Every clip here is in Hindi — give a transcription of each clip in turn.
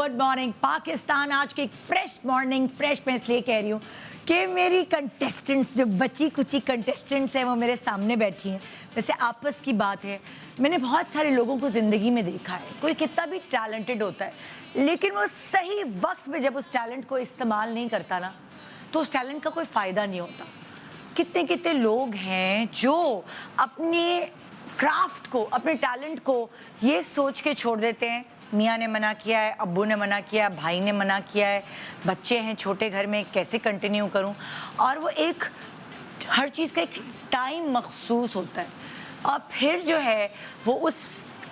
Good morning Pakistan. आज की एक फ्रेश मॉर्निंग, फ्रेश मैं इसलिए कह रही हूँ कि मेरी कंटेस्टेंट्स, जो बची कुची कंटेस्टेंट्स हैं, वो मेरे सामने बैठी हैं। वैसे आपस की बात है, मैंने बहुत सारे लोगों को ज़िंदगी में देखा है, कोई कितना भी टैलेंटेड होता है, लेकिन वो सही वक्त में जब उस टैलेंट को इस्तेमाल नहीं करता ना, तो उस टैलेंट का कोई फ़ायदा नहीं होता। कितने कितने लोग हैं जो अपने क्राफ्ट को, अपने टैलेंट को ये सोच के छोड़ देते हैं, मियाँ ने मना किया है, अब्बू ने मना किया है, भाई ने मना किया है, बच्चे हैं छोटे घर में, कैसे कंटिन्यू करूं। और वो एक हर चीज़ का एक टाइम मखसूस होता है, और फिर जो है वो उस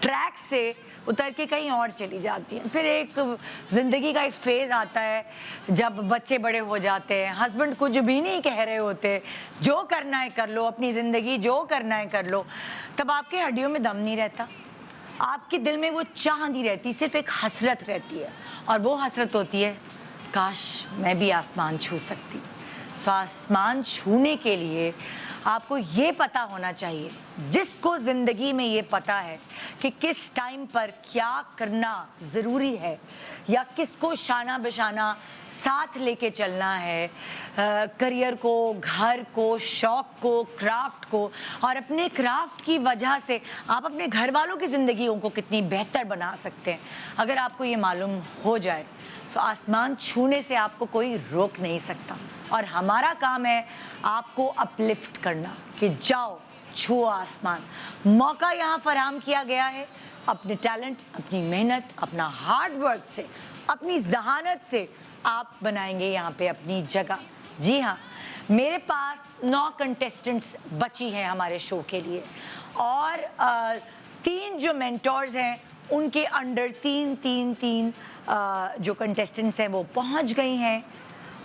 ट्रैक से उतर के कहीं और चली जाती है। फिर एक ज़िंदगी का एक फेज़ आता है जब बच्चे बड़े हो जाते हैं, हस्बैंड कुछ भी नहीं कह रहे होते, जो करना है कर लो, अपनी ज़िंदगी जो करना है कर लो, तब आपके हड्डियों में दम नहीं रहता, आपके दिल में वो चाह नहीं रहती, सिर्फ एक हसरत रहती है। और वो हसरत होती है, काश मैं भी आसमान छू सकती। सो आसमान छूने के लिए आपको ये पता होना चाहिए, जिसको ज़िंदगी में ये पता है कि किस टाइम पर क्या करना ज़रूरी है, या किसको शाना बशाना साथ लेके चलना है, करियर को, घर को, शौक़ को, क्राफ्ट को। और अपने क्राफ्ट की वजह से आप अपने घर वालों की ज़िंदगियों को कितनी बेहतर बना सकते हैं। अगर आपको ये मालूम हो जाए, तो आसमान छूने से आपको कोई रोक नहीं सकता। और हमारा काम है आपको अपलिफ्ट करना कि जाओ छुओ आसमान। मौका यहाँ फराहम किया गया है, अपने टैलेंट, अपनी मेहनत, अपना हार्ड वर्क से, अपनी जहानत से आप बनाएंगे यहाँ पे अपनी जगह। जी हाँ, मेरे पास 9 कंटेस्टेंट्स बची हैं हमारे शो के लिए, और 3 जो मेंटोर्स हैं उनके अंडर तीन जो कंटेस्टेंट्स हैं वो पहुँच गई हैं।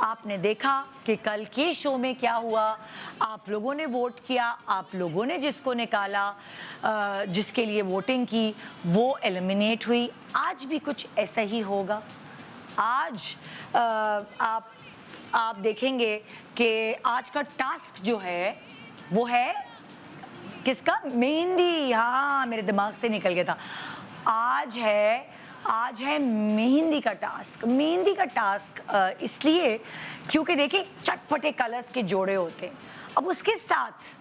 आपने देखा कि कल के शो में क्या हुआ, आप लोगों ने वोट किया, आप लोगों ने जिसको निकाला, जिसके लिए वोटिंग की, वो एलिमिनेट हुई। आज भी कुछ ऐसा ही होगा। आज आप देखेंगे कि आज का टास्क जो है वो है किसका? मेहंदी। हाँ, मेरे दिमाग से निकल गया था। आज है मेहंदी का टास्क। मेहंदी का टास्क इसलिए क्योंकि देखिए चटपटे कलर्स के जोड़े होते हैं। अब उसके साथ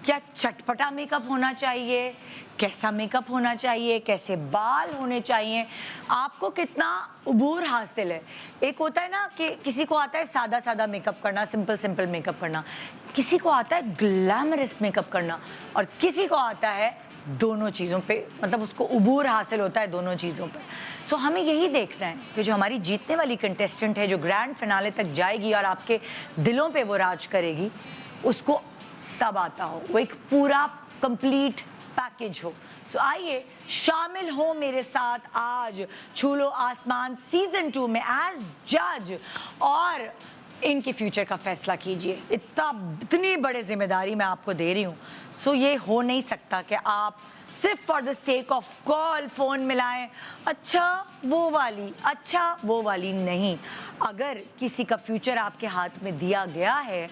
क्या चटपटा मेकअप होना चाहिए, कैसा मेकअप होना चाहिए, कैसे बाल होने चाहिए, आपको कितना उबूर हासिल है। एक होता है ना कि किसी को आता है सादा सादा मेकअप करना, सिंपल सिंपल मेकअप करना, किसी को आता है ग्लैमरस मेकअप करना, और किसी को आता है दोनों चीज़ों पे, मतलब उसको उबूर हासिल होता है दोनों चीज़ों पे। सो हमें यही देखना है कि जो हमारी जीतने वाली कंटेस्टेंट है, जो ग्रैंड फिनाले तक जाएगी और आपके दिलों पे वो राज करेगी, उसको सब आता हो, वो एक पूरा कंप्लीट पैकेज हो। सो आइए शामिल हो मेरे साथ आज छू लो आसमान सीजन 2 में एज जज, और इनके फ्यूचर का फैसला कीजिए। इतनी बड़ी जिम्मेदारी मैं आपको दे रही हूँ। सो ये हो नहीं सकता कि आप सिर्फ for the sake of call phone मिलाएं, अच्छा वो वाली नहीं। अगर किसी का फ्यूचर आपके हाथ में दिया गया है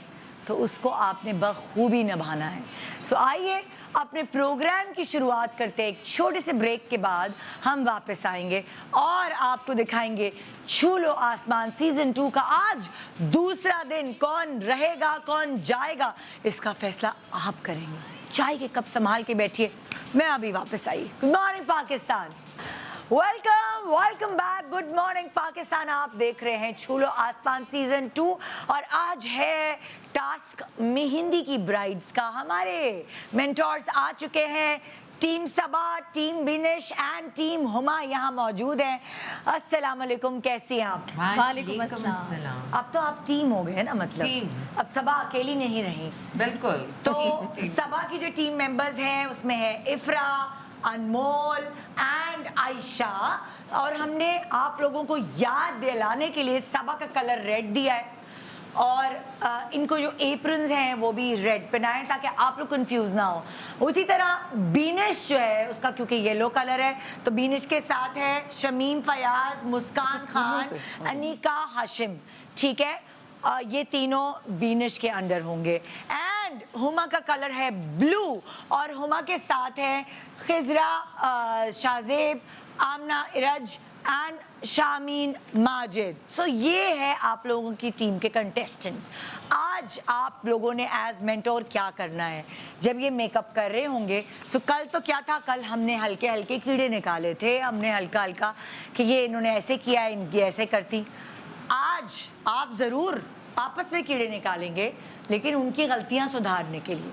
तो उसको आपने बखूबी निभाना है। सो आइए अपने प्रोग्राम की शुरुआत करते हैं। एक छोटे से ब्रेक के बाद हम वापस आएंगे और आपको दिखाएंगे छू लो आसमान सीजन 2 का आज दूसरा दिन। कौन रहेगा कौन जाएगा, इसका फैसला आप करेंगे। चाय के कप संभाल के बैठिए, मैं अभी वापस आई। Good morning Pakistan, welcome back. Good morning Pakistan, आप देख रहे हैं छू लो आसमान सीजन 2, और आज है टास्क मेहंदी की ब्राइड्स का। हमारे मेंटोर्स आ चुके हैं, team Saba, team Binish and team Huma यहाँ मौजूद हैं। अस्सलाम वालेकुम, कैसे हैं आप? वालेकुम अस्सलाम। अब तो आप टीम हो गए ना, मतलब टीम। अब सबा अकेली नहीं रही। बिल्कुल। तो सबा की जो टीम मेंबर्स हैं उसमें है इफ्रा, अनमोल एंड आयशा, और हमने आप लोगों को याद दिलाने के लिए सबा का कलर रेड दिया है, और इनको जो एप्रन्स हैं वो भी रेड पहनाए ताकि आप लोग कंफ्यूज ना हो। उसी तरह बीनिश जो है उसका क्योंकि येलो कलर है, तो बीनिश के साथ है शमीम फयाज, मुस्कान खान, अनीका हाशिम। ठीक है, ये तीनों बीनिश के अंडर होंगे। एंड हुमा का कलर है ब्लू, और हुमा के साथ है खिजरा, शाजेब, आमना, इरज एंड शामीन माजिद। सो ये है आप लोगों की टीम के कंटेस्टेंट्स। आज आप लोगों ने एज मेंटोर क्या करना है जब ये मेकअप कर रहे होंगे। सो कल तो क्या था, कल हमने हल्के हल्के कीड़े निकाले थे, हमने हल्का हल्का कि ये इन्होंने ऐसे किया, इनकी ऐसे करती। आज आप ज़रूर आपस में कीड़े निकालेंगे, लेकिन उनकी गलतियां सुधारने के लिए।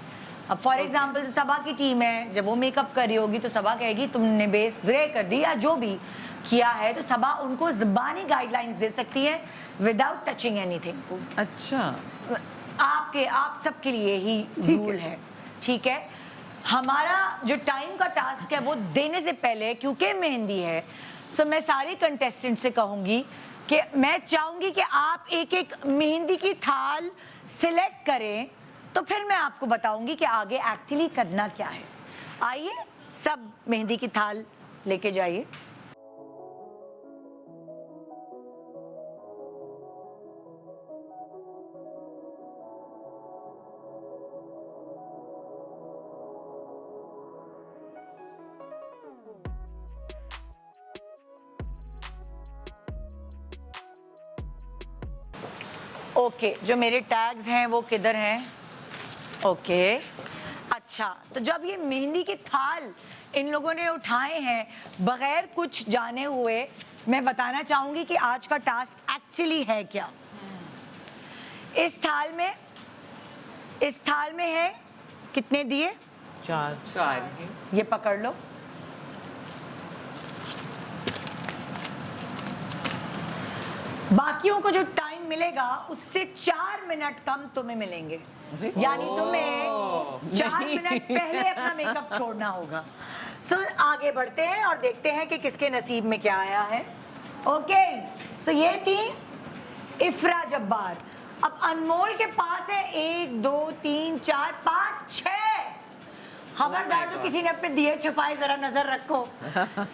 अब फॉर एग्जाम्पल सबा की टीम है, जब वो मेकअप कर रही होगी तो सबा कहेगी तुमने बेस ग्रे कर दी या जो भी किया है, तो सबा उनको ज़बानी गाइडलाइंस दे सकती है विदाउट टचिंग एनीथिंग। अच्छा, आप सबके लिए ही रूल है, ठीक है। हमारा जो टाइम का टास्क है वो देने से पहले, क्योंकि मेहंदी है, सो मैं सारे कंटेस्टेंट से कहूँगी कि मैं चाहूँगी कि आप एक एक मेहंदी की थाल सिलेक्ट करें, तो फिर मैं आपको बताऊंगी कि आगे एक्चुअली करना क्या है। आइए सब मेहंदी की थाल लेके जाइए। ओके, जो मेरे टैग्स हैं वो किधर हैं? ओके, अच्छा, तो जब ये मेहंदी की थाल इन लोगों ने उठाए हैं बगैर कुछ जाने हुए, मैं बताना चाहूंगी कि आज का टास्क एक्चुअली है क्या। इस थाल में है कितने दिए? 4 ये पकड़ लो। बाकियों को जो टाइम मिलेगा उससे 4 मिनट कम तुम्हें मिलेंगे, यानी तुम्हें 4 मिनट पहले अपना मेकअप छोड़ना होगा। सो आगे बढ़ते हैं और देखते हैं कि किसके नसीब में क्या आया है। ओके, सो ये थी इफ्रा जब्बार। अब अनमोल के पास है 1 2 3 4 5 6। खबरदार जो किसी ने अपने दिए छुपाए जरा नजर रखो।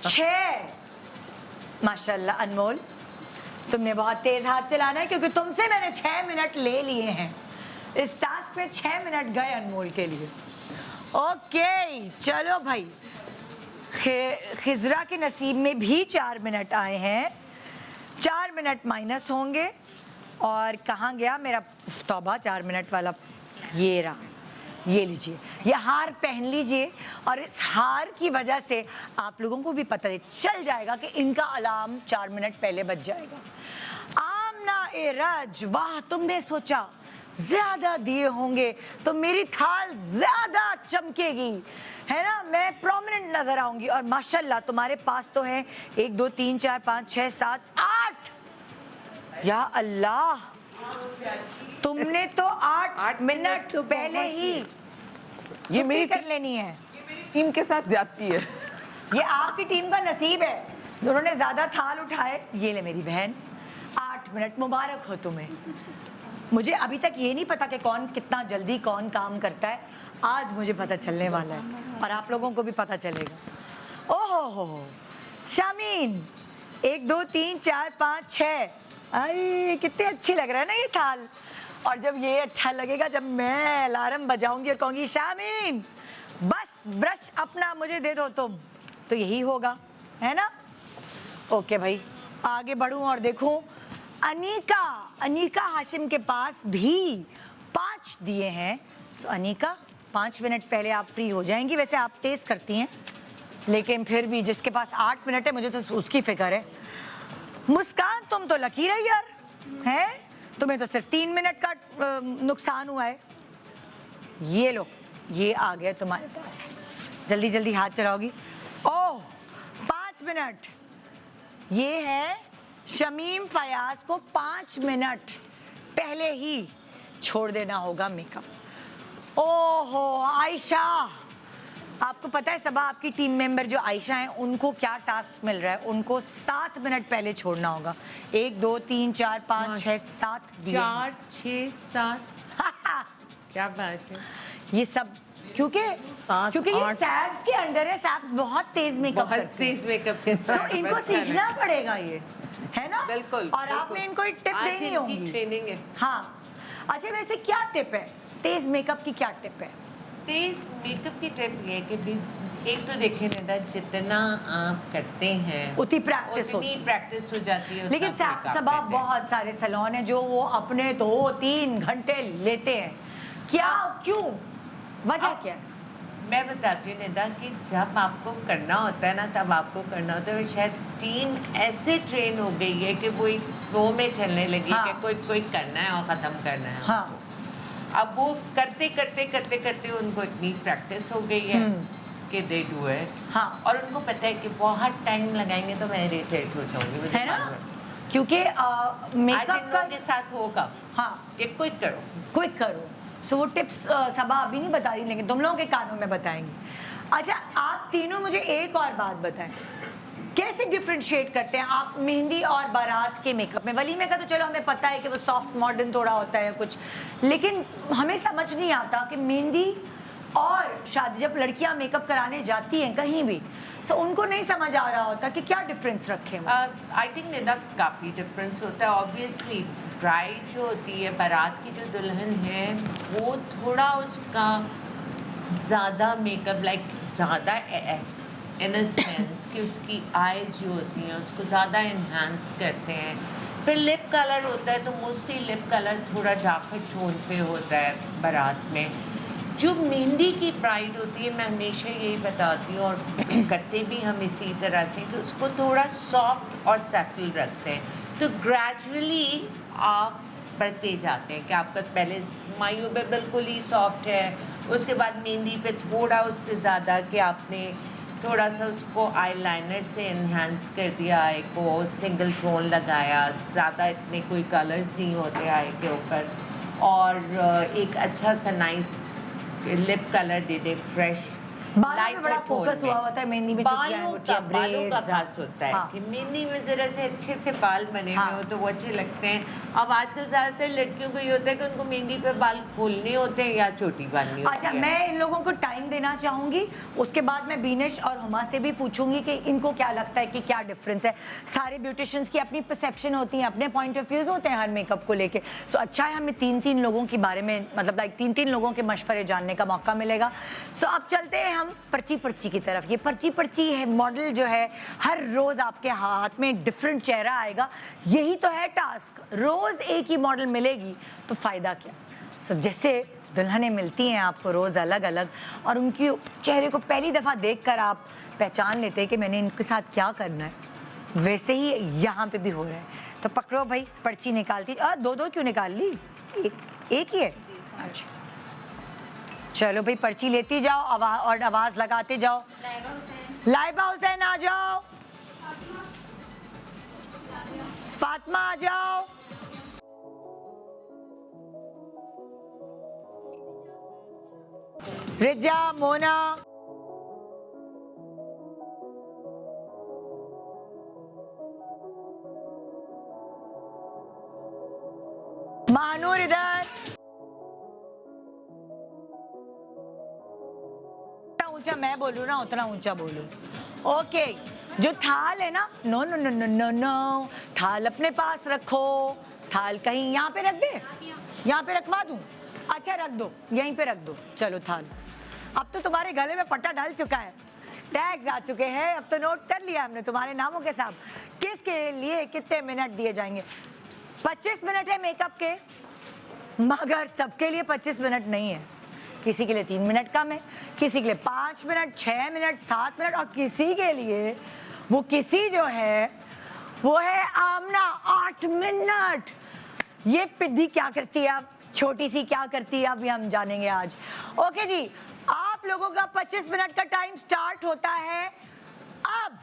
6। माशाल्लाह अनमोल, तुमने बहुत तेज हाथ चलाना है, क्योंकि तुमसे मैंने 6 मिनट ले लिए हैं। इस टास्क में 6 मिनट गए अनमोल के लिए। ओके, चलो भाई, खिजरा के नसीब में भी 4 मिनट आए हैं। 4 मिनट माइनस होंगे। और कहाँ गया मेरा तौबा 4 मिनट वाला? ये रहा, ये लीजिए, ये हार पहन लीजिए। और इस हार की वजह से आप लोगों को भी पता चल जाएगा कि इनका अलार्म 4 मिनट पहले बज जाएगा। आमना ए रज, वाह, तुमने सोचा ज्यादा दिए होंगे तो मेरी थाल ज्यादा चमकेगी, है ना, मैं प्रोमिनेंट नजर आऊंगी। और माशाल्लाह तुम्हारे पास तो है 1 2 3 4 5 6 7 8। या अल्लाह, तुमने तो 8 मिनट पहले ही ये मेरी कर लेनी है। टीम के साथ ज्यादती है। ये आपकी टीम का नसीब है, दोनों ने ज्यादा थाल उठाए। ये ले मेरी बहन, 8 मिनट, मुबारक हो तुम्हें। मुझे अभी तक ये नहीं पता कि कौन कितना जल्दी कौन काम करता है, आज मुझे पता चलने वाला है और आप लोगों को भी पता चलेगा। ओहो हो, शामीन 1 2 3 4 5 6। आई कितनी अच्छी लग रहा है ना ये थाल। और जब ये अच्छा लगेगा जब मैं अलार्म बजाऊंगी और कहूंगी शामीन बस ब्रश अपना मुझे दे दो तुम, तो यही होगा, है ना। ओके भाई, आगे बढ़ूं और देखूं। अनीका हाशिम के पास भी 5 दिए हैं। सो अनीका, 5 मिनट पहले आप फ्री हो जाएंगी। वैसे आप तेज करती हैं, लेकिन फिर भी जिसके पास 8 मिनट है मुझे तो उसकी फिक्र है। मुस्कान, तुम तो लकी रही यार, हैं, तुम्हें तो सिर्फ 3 मिनट का नुकसान हुआ है। ये लो, ये आ गया तुम्हारे पास, जल्दी जल्दी हाथ चलाओगी। ओह, 5 मिनट। ये है शमीम फयाज को 5 मिनट पहले ही छोड़ देना होगा मेकअप। ओहो आयशा, आपको पता है सबा आपकी टीम मेंबर जो आयशा हैं उनको क्या टास्क मिल रहा है? उनको 7 मिनट पहले छोड़ना होगा। 1 2 3 4 5 6 7 4 6 7। क्या बात है। ये सब क्योंकि ये सैब्स के अंडर है। सैब्स बहुत तेज मेकअप बहुत तेज मेकअप करते हैं, इनको सीखना पड़ेगा, ये है ना। बिल्कुल। और आपने इनको एक टिप देनी होगी। ट्रेनिंग है। हाँ, अच्छा, वैसे क्या टिप है तेज मेकअप की? क्या टिप है तेज मेकअप की टिप ये है कि एक तो देखिए निदा, जितना आप करते हैं उतनी प्रैक्टिस उतनी प्रैक्टिस हो जाती है, लेकिन उतना click आप सबा करते हैं। बहुत सारे सैलून हैं जो वो अपने 2-3 घंटे लेते हैं, क्या क्यों, वजह क्या है? मैं बताती हूँ निदा कि जब आपको करना होता है ना, तब आपको करना होता है। शायद टीम ऐसे ट्रेन हो गई है कि वो एक फ्लो में चलने लगी हाँ। कि कोई कोई करना है और ख़त्म करना है। हाँ अब वो करते करते करते करते उनको इतनी प्रैक्टिस हो गई है कि दे डू है। हाँ और उनको पता है कि बहुत टाइम लगाएंगे तो मैं इरिटेट हो जाऊंगी, मुझे है ना, मालूम है। क्योंकि आज मेकअप इन का लोगों के साथ होगा हाँ कि क्विक करो। क्विक करो, सो वो टिप्स सबा अभी नहीं बता रही, लेकिन तुम लोगों के कानों में बताएंगी। अच्छा आप तीनों मुझे एक और बात बताएं, कैसे डिफरेंशिएट करते हैं आप मेहंदी और बारात के मेकअप में? वलीमे का तो चलो हमें पता है कि वो सॉफ्ट मॉडर्न थोड़ा होता है कुछ, लेकिन हमें समझ नहीं आता कि मेहंदी और शादी, जब लड़कियां मेकअप कराने जाती हैं कहीं भी, सो उनको नहीं समझ आ रहा होता कि क्या डिफरेंस रखें वो। आई थिंक निदा काफ़ी डिफरेंस होता है। ऑब्वियसली ब्राइड जो होती है, बारात की जो दुल्हन है, वो थोड़ा उसका ज़्यादा मेकअप लाइक ज़्यादा इन अ सेंस कि उसकी आईज जो होती हैं उसको ज़्यादा इन्हांस करते हैं। फिर लिप कलर होता है तो मोस्टली लिप कलर थोड़ा डार्कर टोन पे होता है बारात में। जो मेहंदी की ब्राइड होती है, मैं हमेशा यही बताती हूँ और करते भी हम इसी तरह से कि उसको थोड़ा सॉफ्ट और सटल रखते हैं। तो ग्रेजुअली आप बढ़ते जाते हैं कि आपका पहले मायूं पे बिल्कुल ही सॉफ्ट है, उसके बाद मेहंदी पे थोड़ा उससे ज़्यादा कि आपने थोड़ा सा उसको आईलाइनर से इन्हांस कर दिया, आई को सिंगल टोन लगाया, ज़्यादा इतने कोई कलर्स नहीं होते आई के ऊपर, और एक अच्छा सा नाइस लिप कलर दे दे फ्रेश। बालों पे बड़ा फोकस हुआ होता है मेहंदी में, बालों का खास होता है कि मेहंदी में जरा से अच्छे से बाल बने हुए हो तो वो अच्छे लगते हैं। अब आजकल ज़्यादातर लड़कियों को ये होता है कि उनको मेहंदी पे बाल खोलने होते हैं या चोटी बांधनी होती अच्छा है। मैं इन लोगों को टाइम देना चाहूंगी, उसके बाद मैं बीनेश और हुमा से भी पूछूंगी कि इनको क्या लगता है कि क्या डिफरेंस है। सारे ब्यूटिशियंस की अपनी परसेप्शन होती है, अपने पॉइंट ऑफ व्यूज होते हैं हर मेकअप को लेके। सो अच्छा है हमें 3-3 लोगों के बारे में, मतलब लाइक 3-3 लोगों के मशवरे जानने का मौका मिलेगा। सो अब चलते हैं हम पर्ची पर्ची की तरफ। ये पर्ची पर्ची है मॉडल जो है, हर रोज आपके हाथ में डिफरेंट चेहरा आएगा, यही तो है टास्क। रोज एक ही मॉडल मिलेगी तो फायदा क्या। सो जैसे दुल्हनें मिलती हैं आपको रोज अलग अलग, और उनकी चेहरे को पहली दफा देखकर आप पहचान लेते हैं कि मैंने इनके साथ क्या करना है, वैसे ही यहाँ पे भी हो रहा है। तो पकड़ो भाई, पर्ची निकालती। दो क्यों निकाल ली, एक ही है। अच्छा चलो भाई, पर्ची लेती जाओ और आवाज लगाते जाओ। लाइबा हुसैन आ जाओ, फातिमा आ जाओ, रिजा, मोना, महानूर इधर। ऊंचा मैं बोलूँ ना उतना ऊंचा बोलूँ। ओके जो थाल है ना, no no no no no no, थाल अपने पास रखो। थाल कहीं यहाँ पे रख दे, यहाँ पे रखवा दूँ? अच्छा रख दो, यहीं पे रख दो। चलो थाल, अब तो तुम्हारे गले में पट्टा डाल चुका है, टैग्स आ चुके हैं, अब तो नोट कर लिया हमने तुम्हारे नामों के साथ। किसके लिए कितने मिनट दिए जाएंगे? 25 मिनट है मेकअप के, मगर सबके लिए 25 मिनट नहीं है। किसी के लिए 3 मिनट कम है, किसी के लिए 5 मिनट, 6 मिनट, 7 मिनट, और किसी के लिए वो किसी जो है वो है आमना 8 मिनट। ये पिद्दी क्या करती है अब, छोटी सी क्या करती है अब, ये हम जानेंगे आज। ओके जी, आप लोगों का 25 मिनट का टाइम स्टार्ट होता है अब।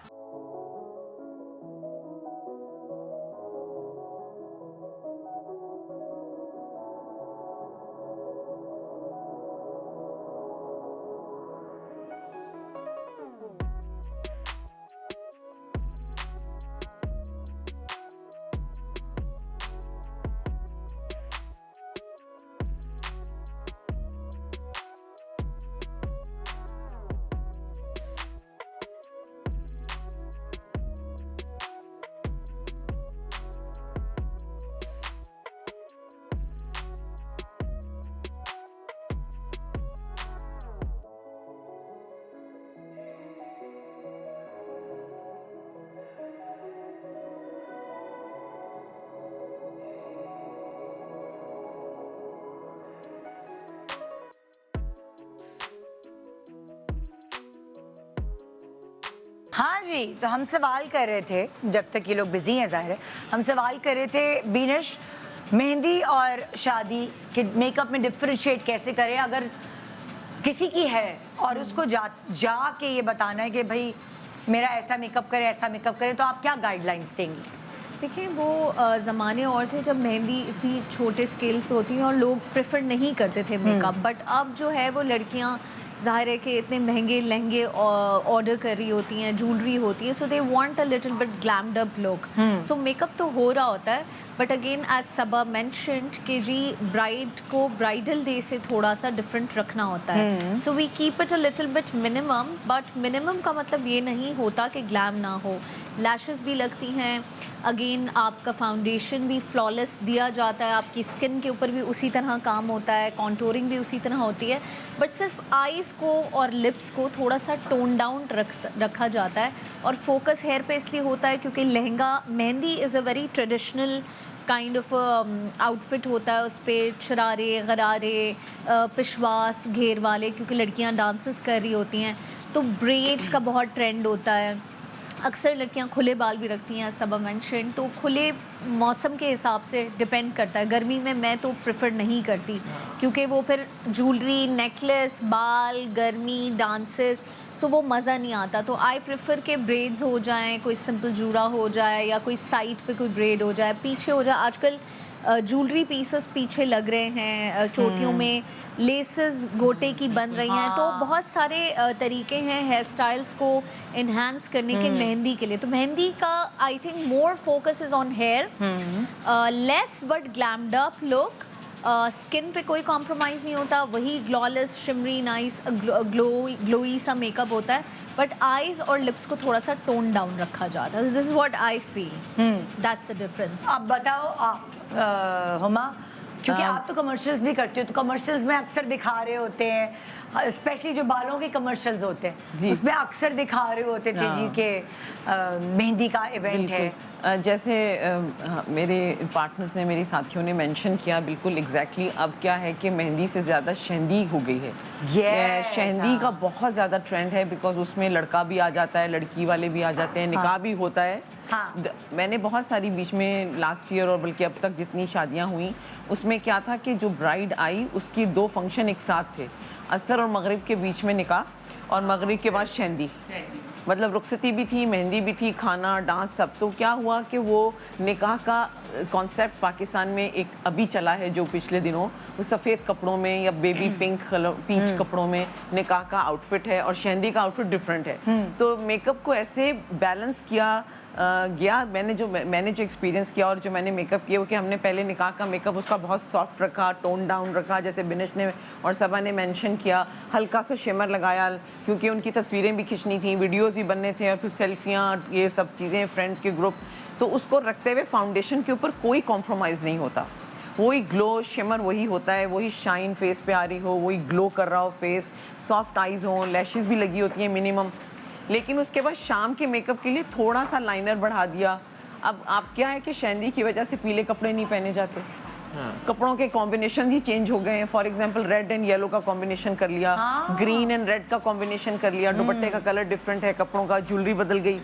हाँ जी, तो हम सवाल कर रहे थे, जब तक ये लोग बिजी हैं ज़ाहिर है, हम सवाल कर रहे थे बीनिश, मेहंदी और शादी के मेकअप में डिफरेंशिएट कैसे करें अगर किसी की है और उसको जा के ये बताना है कि भाई मेरा ऐसा मेकअप करे, तो आप क्या गाइडलाइंस देंगी? देखिए वो ज़माने और थे जब मेहंदी इतनी छोटे स्केल पे होती है और लोग प्रेफर नहीं करते थे मेकअप, बट अब जो है वो लड़कियां ज़ाहिर है कि इतने महंगे लहंगे ऑर्डर कर रही होती हैं, ज्वेलरी होती है, so they want a little bit glammed up look. So makeup तो हो रहा होता है, but again as Saba mentioned कि जी ब्राइड को ब्राइडल डे से थोड़ा सा डिफरेंट रखना होता है। So we keep it a little bit minimum, but minimum का मतलब ये नहीं होता कि ग्लैम ना हो। लैशेस भी लगती हैं, अगेन आपका फाउंडेशन भी फ्लॉलेस दिया जाता है, आपकी स्किन के ऊपर भी उसी तरह काम होता है, कॉन्टोरिंग भी उसी तरह होती है, बट सिर्फ आईज़ को और लिप्स को थोड़ा सा टोन डाउन रखा जाता है। और फोकस हेयर पे इसलिए होता है क्योंकि lehenga, mehndi is a very traditional kind of outfit होता है, उस पर शरारे गरारे पिशवास घेर वाले, क्योंकि लड़कियां डांसेस कर रही होती हैं, तो ब्रेड्स का बहुत ट्रेंड होता है। अक्सर लड़कियां खुले बाल भी रखती हैं, सब मेंशन, तो खुले मौसम के हिसाब से डिपेंड करता है। गर्मी में मैं तो प्रेफर नहीं करती क्योंकि वो फिर ज्वेलरी, नेकलेस, बाल, गर्मी, डांसेस, सो वो मज़ा नहीं आता। तो आई प्रेफर के ब्रेड्स हो जाएं, कोई सिंपल जूड़ा हो जाए या कोई साइड पे कोई ब्रेड हो जाए, पीछे हो जाए। आजकल ज्वेलरी पीसेस पीछे लग रहे हैं, चोटियों में लेसेस गोटे की बन रही हैं, तो बहुत सारे तरीके हैं हेयर स्टाइल्स को इन्हांस करने के मेहंदी के लिए। तो मेहंदी का I think more focus is on hair, less but glammed up look. Skin पे कोई कॉम्प्रोमाइज़ नहीं होता, वही ग्लॉलेस, शिमरी, नाइस, ग्लोई सा मेकअप होता है, बट आईज और लिप्स को थोड़ा सा टोन डाउन रखा जाता है। This is what I feel, that's the difference. अब बताओ आप हुमा, क्योंकि आप तो कमर्शियल्स भी करते हो, तो कमर्शियल्स में अक्सर दिखा रहे होते हैं, स्पेशली जो बालों के कमर्शियल्स होते हैं उसमें अक्सर दिखा रहे होते थे जी के मेहंदी का इवेंट है। जैसे मेरे पार्टनर्स ने, मेरी साथियों ने मेंशन किया, बिल्कुल एग्जैक्टली अब क्या है कि मेहंदी से ज़्यादा शहंदी हो गई है। शहंदी का बहुत ज़्यादा ट्रेंड है, बिकॉज उसमें लड़का भी आ जाता है, लड़की वाले भी आ जाते हैं, निकाह भी होता है। मैंने बहुत सारी बीच में लास्ट ईयर और बल्कि अब तक जितनी शादियां हुई उसमें क्या था कि जो ब्राइड आई उसकी 2 फंक्शन एक साथ थे, असर और मगरिब के बीच में निकाह और मगरिब के बाद शहंदी, मतलब रुखसती भी थी, मेहंदी भी थी, खाना, डांस, सब। तो क्या हुआ कि वो निकाह का कॉन्सेप्ट पाकिस्तान में एक अभी चला है, जो पिछले दिनों वो सफ़ेद कपड़ों में या बेबी पिंक कलर पीच कपड़ों में निकाह का आउटफिट है और शहंदी का आउटफिट डिफरेंट है। तो मेकअप को ऐसे बैलेंस किया गया। मैंने जो एक्सपीरियंस किया और जो मैंने मेकअप किया वो कि हमने पहले निकाह का मेकअप उसका बहुत सॉफ्ट रखा, टोन डाउन रखा, जैसे बिनिश ने और सबा ने मेंशन किया, हल्का सा शिमर लगाया क्योंकि उनकी तस्वीरें भी खींचनी थी, वीडियोस भी बनने थे और फिर सेल्फियाँ, ये सब चीज़ें, फ्रेंड्स के ग्रुप, तो उसको रखते हुए फाउंडेशन के ऊपर कोई कॉम्प्रोमाइज़ नहीं होता, वही ग्लो शिमर वही होता है, वही शाइन फेस पे आ रही हो, वही ग्लो कर रहा हो फेस, सॉफ्ट आइज़ हो, लैशेस भी लगी होती हैं मिनिमम। लेकिन उसके बाद शाम के मेकअप के लिए थोड़ा सा लाइनर बढ़ा दिया। अब आप क्या है कि शहंदी की वजह से पीले कपड़े नहीं पहने जाते, कपड़ों के कॉम्बिनेशन ही चेंज हो गए हैं। For example red and yellow का कॉम्बिनेशन कर लिया, ग्रीन एंड रेड का कॉम्बिनेशन कर लिया, दुपट्टे का कलर डिफरेंट है, कपड़ों का ज्वेलरी बदल गई।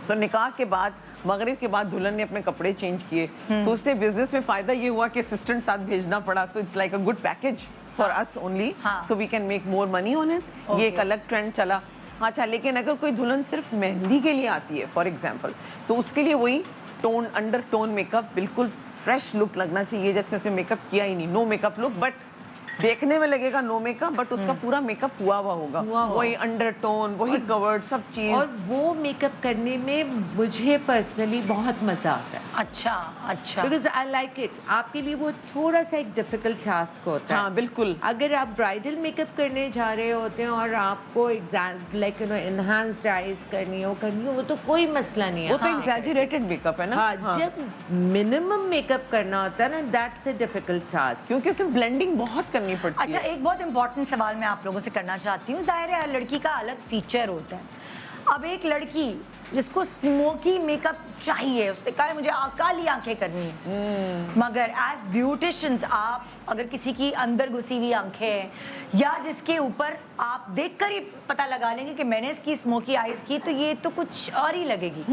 तो निकाह के बाद, मगरिब के बाद दुल्हन ने अपने कपड़े चेंज किए, तो उससे बिजनेस में फ़ायदा ये हुआ कि असिस्टेंट साथ भेजना पड़ा, तो it's like a good package for us only, so we can make more money on it. ये एक अलग ट्रेंड चला। अच्छा, लेकिन अगर कोई दुल्हन सिर्फ मेहंदी के लिए आती है फॉर एग्जांपल, तो उसके लिए वही टोन, अंडर टोन मेकअप, बिल्कुल फ्रेश लुक लगना चाहिए, जैसे उसने मेकअप किया ही नहीं, नो मेकअप लुक, बट देखने में लगेगा नो मेकअप, बट उसका पूरा मेकअप हुआ होगा, वही अंडरटोन, वही कवर्ड, सब चीज। और वो मेकअप करने में मुझे पर्सनली बहुत मजा आता है। अच्छा, बिकॉज आई लाइक इट। आपके लिए वो थोड़ा सा एक डिफिकल्ट टास्क होता है। हाँ, बिल्कुल। अगर आप ब्राइडल मेकअप करने जा रहे होते हैं और आपको लाइक एनहांस्ड आईज करनी हो, वो तो कोई मसला नहीं है, वो तो एग्जैजरेटेड मेकअप है ना। हाँ, जब मिनिमम मेकअप करना होता है ना, दैट्स अ डिफिकल्ट टास्क, क्योंकि सिर्फ ब्लेंडिंग बहुत करनी पड़ती है। अच्छा, एक बहुत इंपॉर्टेंट सवाल मैं आप लोगों से करना चाहती हूँ। जाहिर है हर लड़की का अलग फीचर होता है। अब एक लड़की जिसको स्मोकी मेकअप चाहिए, उसने कहा है मुझे काली आंखें करनी है, मगर एज ब्यूटिशियंस आप अगर किसी की अंदर घुसी हुई आंखें हैं या जिसके ऊपर आप देखकर ही पता लगा लेंगे कि मैंने इसकी स्मोकी आईज की तो ये तो कुछ और ही लगेगी,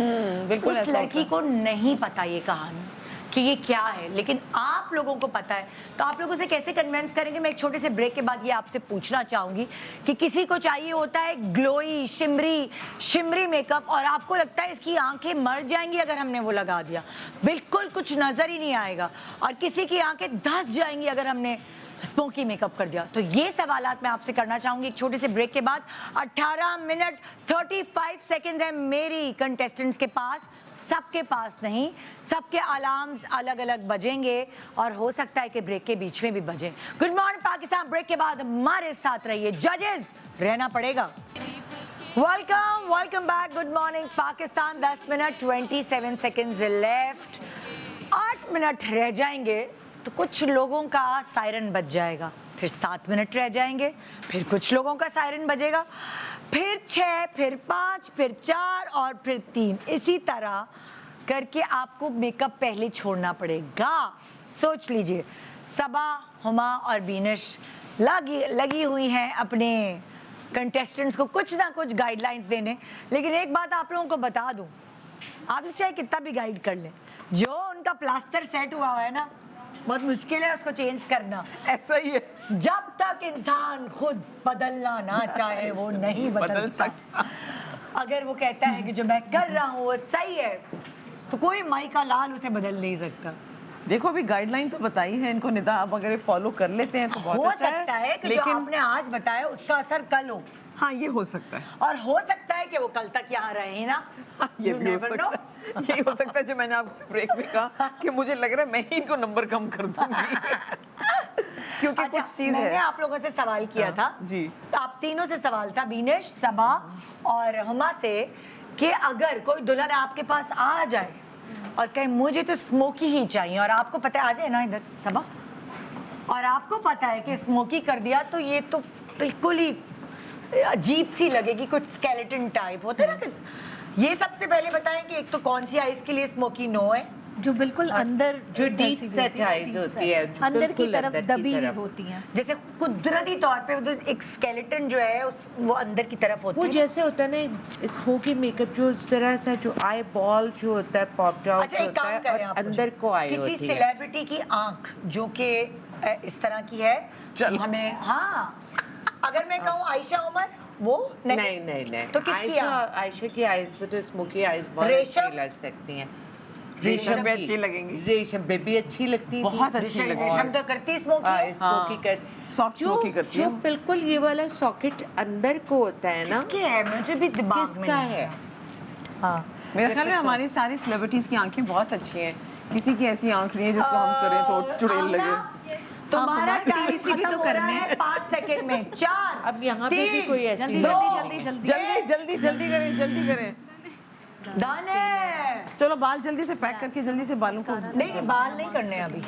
बिल्कुल उस ऐसा होता लड़की को नहीं पता ये कहानी कि ये क्या है, लेकिन आप लोगों को पता है। तो आप लोगों से कैसे कन्विंस करेंगे? मैं एक छोटे से ब्रेक के बाद ये आपसे पूछना चाहूंगी कि किसी को चाहिए होता है ग्लोई शिमरी मेकअप और आपको लगता है इसकी आंखें मर जाएंगी अगर हमने वो लगा दिया, बिल्कुल कुछ नजर ही नहीं आएगा, और किसी की आंखें धंस जाएंगी अगर हमने स्मोकी मेकअप कर दिया। तो ये सवालात मैं आपसे करना चाहूंगी एक छोटे से ब्रेक के बाद। 18 मिनट 35 सेकंड है मेरी कंटेस्टेंट्स के पास, सबके पास नहीं, सबके अलार्म्स अलग अलग बजेंगे और हो सकता है कि ब्रेक के बीच में भी बजे। गुड मॉर्निंग पाकिस्तान ब्रेक के बाद हमारे साथ रहिए, जजेस रहना पड़ेगा। Welcome back, good morning Pakistan. 10 minute 27 seconds left, 8 minute रह जाएंगे तो कुछ लोगों का सायरन बज जाएगा, फिर 7 मिनट रह जाएंगे, फिर कुछ लोगों का सायरन बजेगा, फिर 6, फिर 5, फिर 4 और फिर 3, इसी तरह करके आपको मेकअप पहले छोड़ना पड़ेगा। सोच लीजिए, सबा, हुमा और बीनिश लगी हुई हैं अपने कंटेस्टेंट्स को कुछ ना कुछ गाइडलाइंस देने, लेकिन एक बात आप लोगों को बता दूं, आप लोग चाहे कितना भी गाइड कर लें, जो उनका प्लास्टर सेट हुआ है ना, बहुत मुश्किल है उसको चेंज करना। ऐसा ही है, जब तक इंसान खुद बदलना ना चाहे वो नहीं बदल सकता। अगर वो कहता है कि जो मैं कर रहा हूँ वो सही है, तो कोई माई का लाल उसे बदल नहीं सकता। देखो अभी गाइडलाइन तो बताई है इनको निदा, अब अगर ये फॉलो कर लेते हैं तो बहुत हो अच्छा सकता है कि जो लेकिन आपने आज बताया उसका असर कल हो, हाँ ये हो सकता है, और हो सकता है कि वो कल तक यहाँ रहे ना। ये You भी हो never सकता know. है, यही हो सकता है जो मैंने आपसे ब्रेक में कहा कि मुझे लग रहा है मैं ही इनको नंबर कम कर दूंगी क्योंकि अच्छा, कुछ चीज मैंने है। आप लोगों से सवाल किया हाँ, था जी। तो आप तीनों से सवाल था, बीनेश, सबा और हुमा से, कि अगर कोई दुल्हन आपके पास आ जाए और कहे मुझे तो स्मोकी ही चाहिए, और आपको पता है, आ जाए ना इधर सबा, और आपको पता है कि स्मोकी कर दिया तो ये तो बिल्कुल ही अजीब सी लगेगी, कुछ स्केलेटन टाइप होता है ना, ये सबसे पहले बताएं कि एक तो कौन सी आइज के लिए स्मोकी नो है? जो बिल्कुल अंदर जो धसी deep हुई set होती है, eyes deep होती set, है, जो अंदर की बिल्कुल तरफ अंदर की दबी हुई तरफ। होती हैं। जैसे कुदरती तौर पे उधर एक स्केलेटन जो है वो अंदर की तरफ होती वो है। जैसे होता है ना स्मोकी मेकअप, जो जरा सा जो आई बॉल जो होता है पॉप आउट अच्छा, एक होता काम है करें और आप, अंदर को आई किसी होती है। सेलिब्रिटी की आंख जो कि इस तरह की है, चलो। हमें, हाँ, अगर मैं कहूँ आयशा उमर, वो नहीं तो किसकी आयशा की आईज पे तो स्मोकी आईज बहुत रेशम? अच्छी लग सकती हैं। रेशम भी की- अच्छी लगेंगी। रेशम बेबी अच्छी लगती थी। बहुत अच्छी लगती है। रेशम तो करती स्मोकी, स्मोकी कर soft smoky करती जो है। बिल्कुल ये वाला सॉकेट अंदर को होता है ना, किसकी है मुझे भी दिमाग में किसका नहीं है? आ रहा। हाँ, मेरे ख्याल में हमारी सारी सेलिब्रिटीज की आंखें बहुत अच्छी हैं, किसी की ऐसी आंख नहीं है जिसको हम करें तो चुड़ैल लगे। आमना, तुम्हारा हाँ, टाइम किसी भी तो खत्म हो करना रहा है। है 5 सेकंड में। 4, अब यहाँ पे भी कोई ऐसी जल्दी दो, जल्दी जल्दी जल्दी जल्दी जल्दी करें, जल्दी करें। दाने, चलो बाल जल्दी से पैक करके जल्दी से बालों को। नहीं बाल नहीं करने अभी,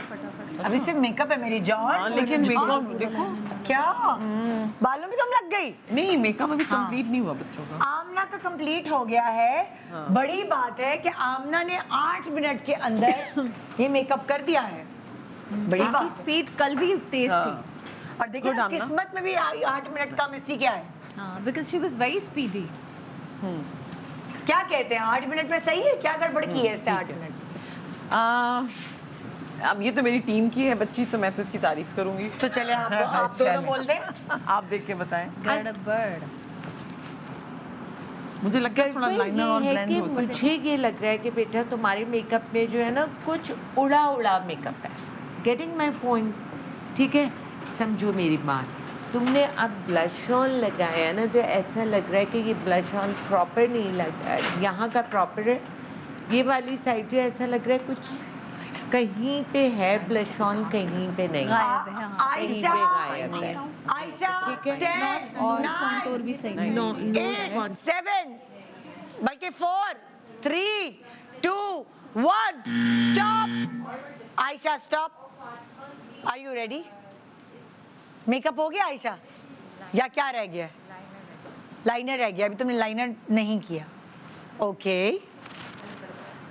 अभी सिर्फ मेकअप है मेरी हाँ, जॉन। लेकिन मेकअप देखो, क्या बालों में तुम लग गई? नहीं मेकअप अभी कंप्लीट नहीं हुआ बच्चों का। आमना का कंप्लीट हो गया है। बड़ी बात है कि आमना ने 8 मिनट के अंदर ये मेकअप कर दिया है, बड़ी इसकी बात। स्पीड कल भी तेज हाँ। थी। और देखिए Good, ना, आमना। किस्मत में भी 8 मिनट कम, इससी क्या है? हाँ, because she was very speedy. क्या कहते हैं 8 मिनट में सही है? क्या गड़बड़ की है इससे 8 मिनट? अब ये तो मेरी टीम की है बच्ची, तो मैं तो इसकी तारीफ करूंगी। तो चले आप दोनों बोल दें। आप देख के बताएं। गड़बड़। मुझे लगता है थोड़ा गड़बड़ लाइनर ये और है ब्लेंड कि हो सकता है। मुझे ये लग रहा है कि बेटा तुम्हारे मेकअप में जो है ना कुछ उड़ा उड़ा मेकअप है। Getting my point? ठीक है, समझो मेरी बात। तुमने अब ब्लश ऑन लगाया ना, तो ऐसा लग रहा है कि ये ब्लश ऑन प्रॉपर नहीं लग रहा है, यहाँ का प्रॉपर है, ये वाली साइड जो ऐसा लग रहा है कुछ कहीं पे है ब्लश ऑन, कहीं पे नहीं। गायब है, हाँ। आयशा, गायब है। आयशा, ठीक है। 10, नोज 9, कॉन्टूर भी सही है। नो 8, 7, बल्कि 4, 3, 2, 1, stop. Ayesha stop. Are you ready? Makeup हो गया आयशा, या क्या रह गया? लाइनर रह गया, अभी तुमने लाइनर नहीं किया। ओके,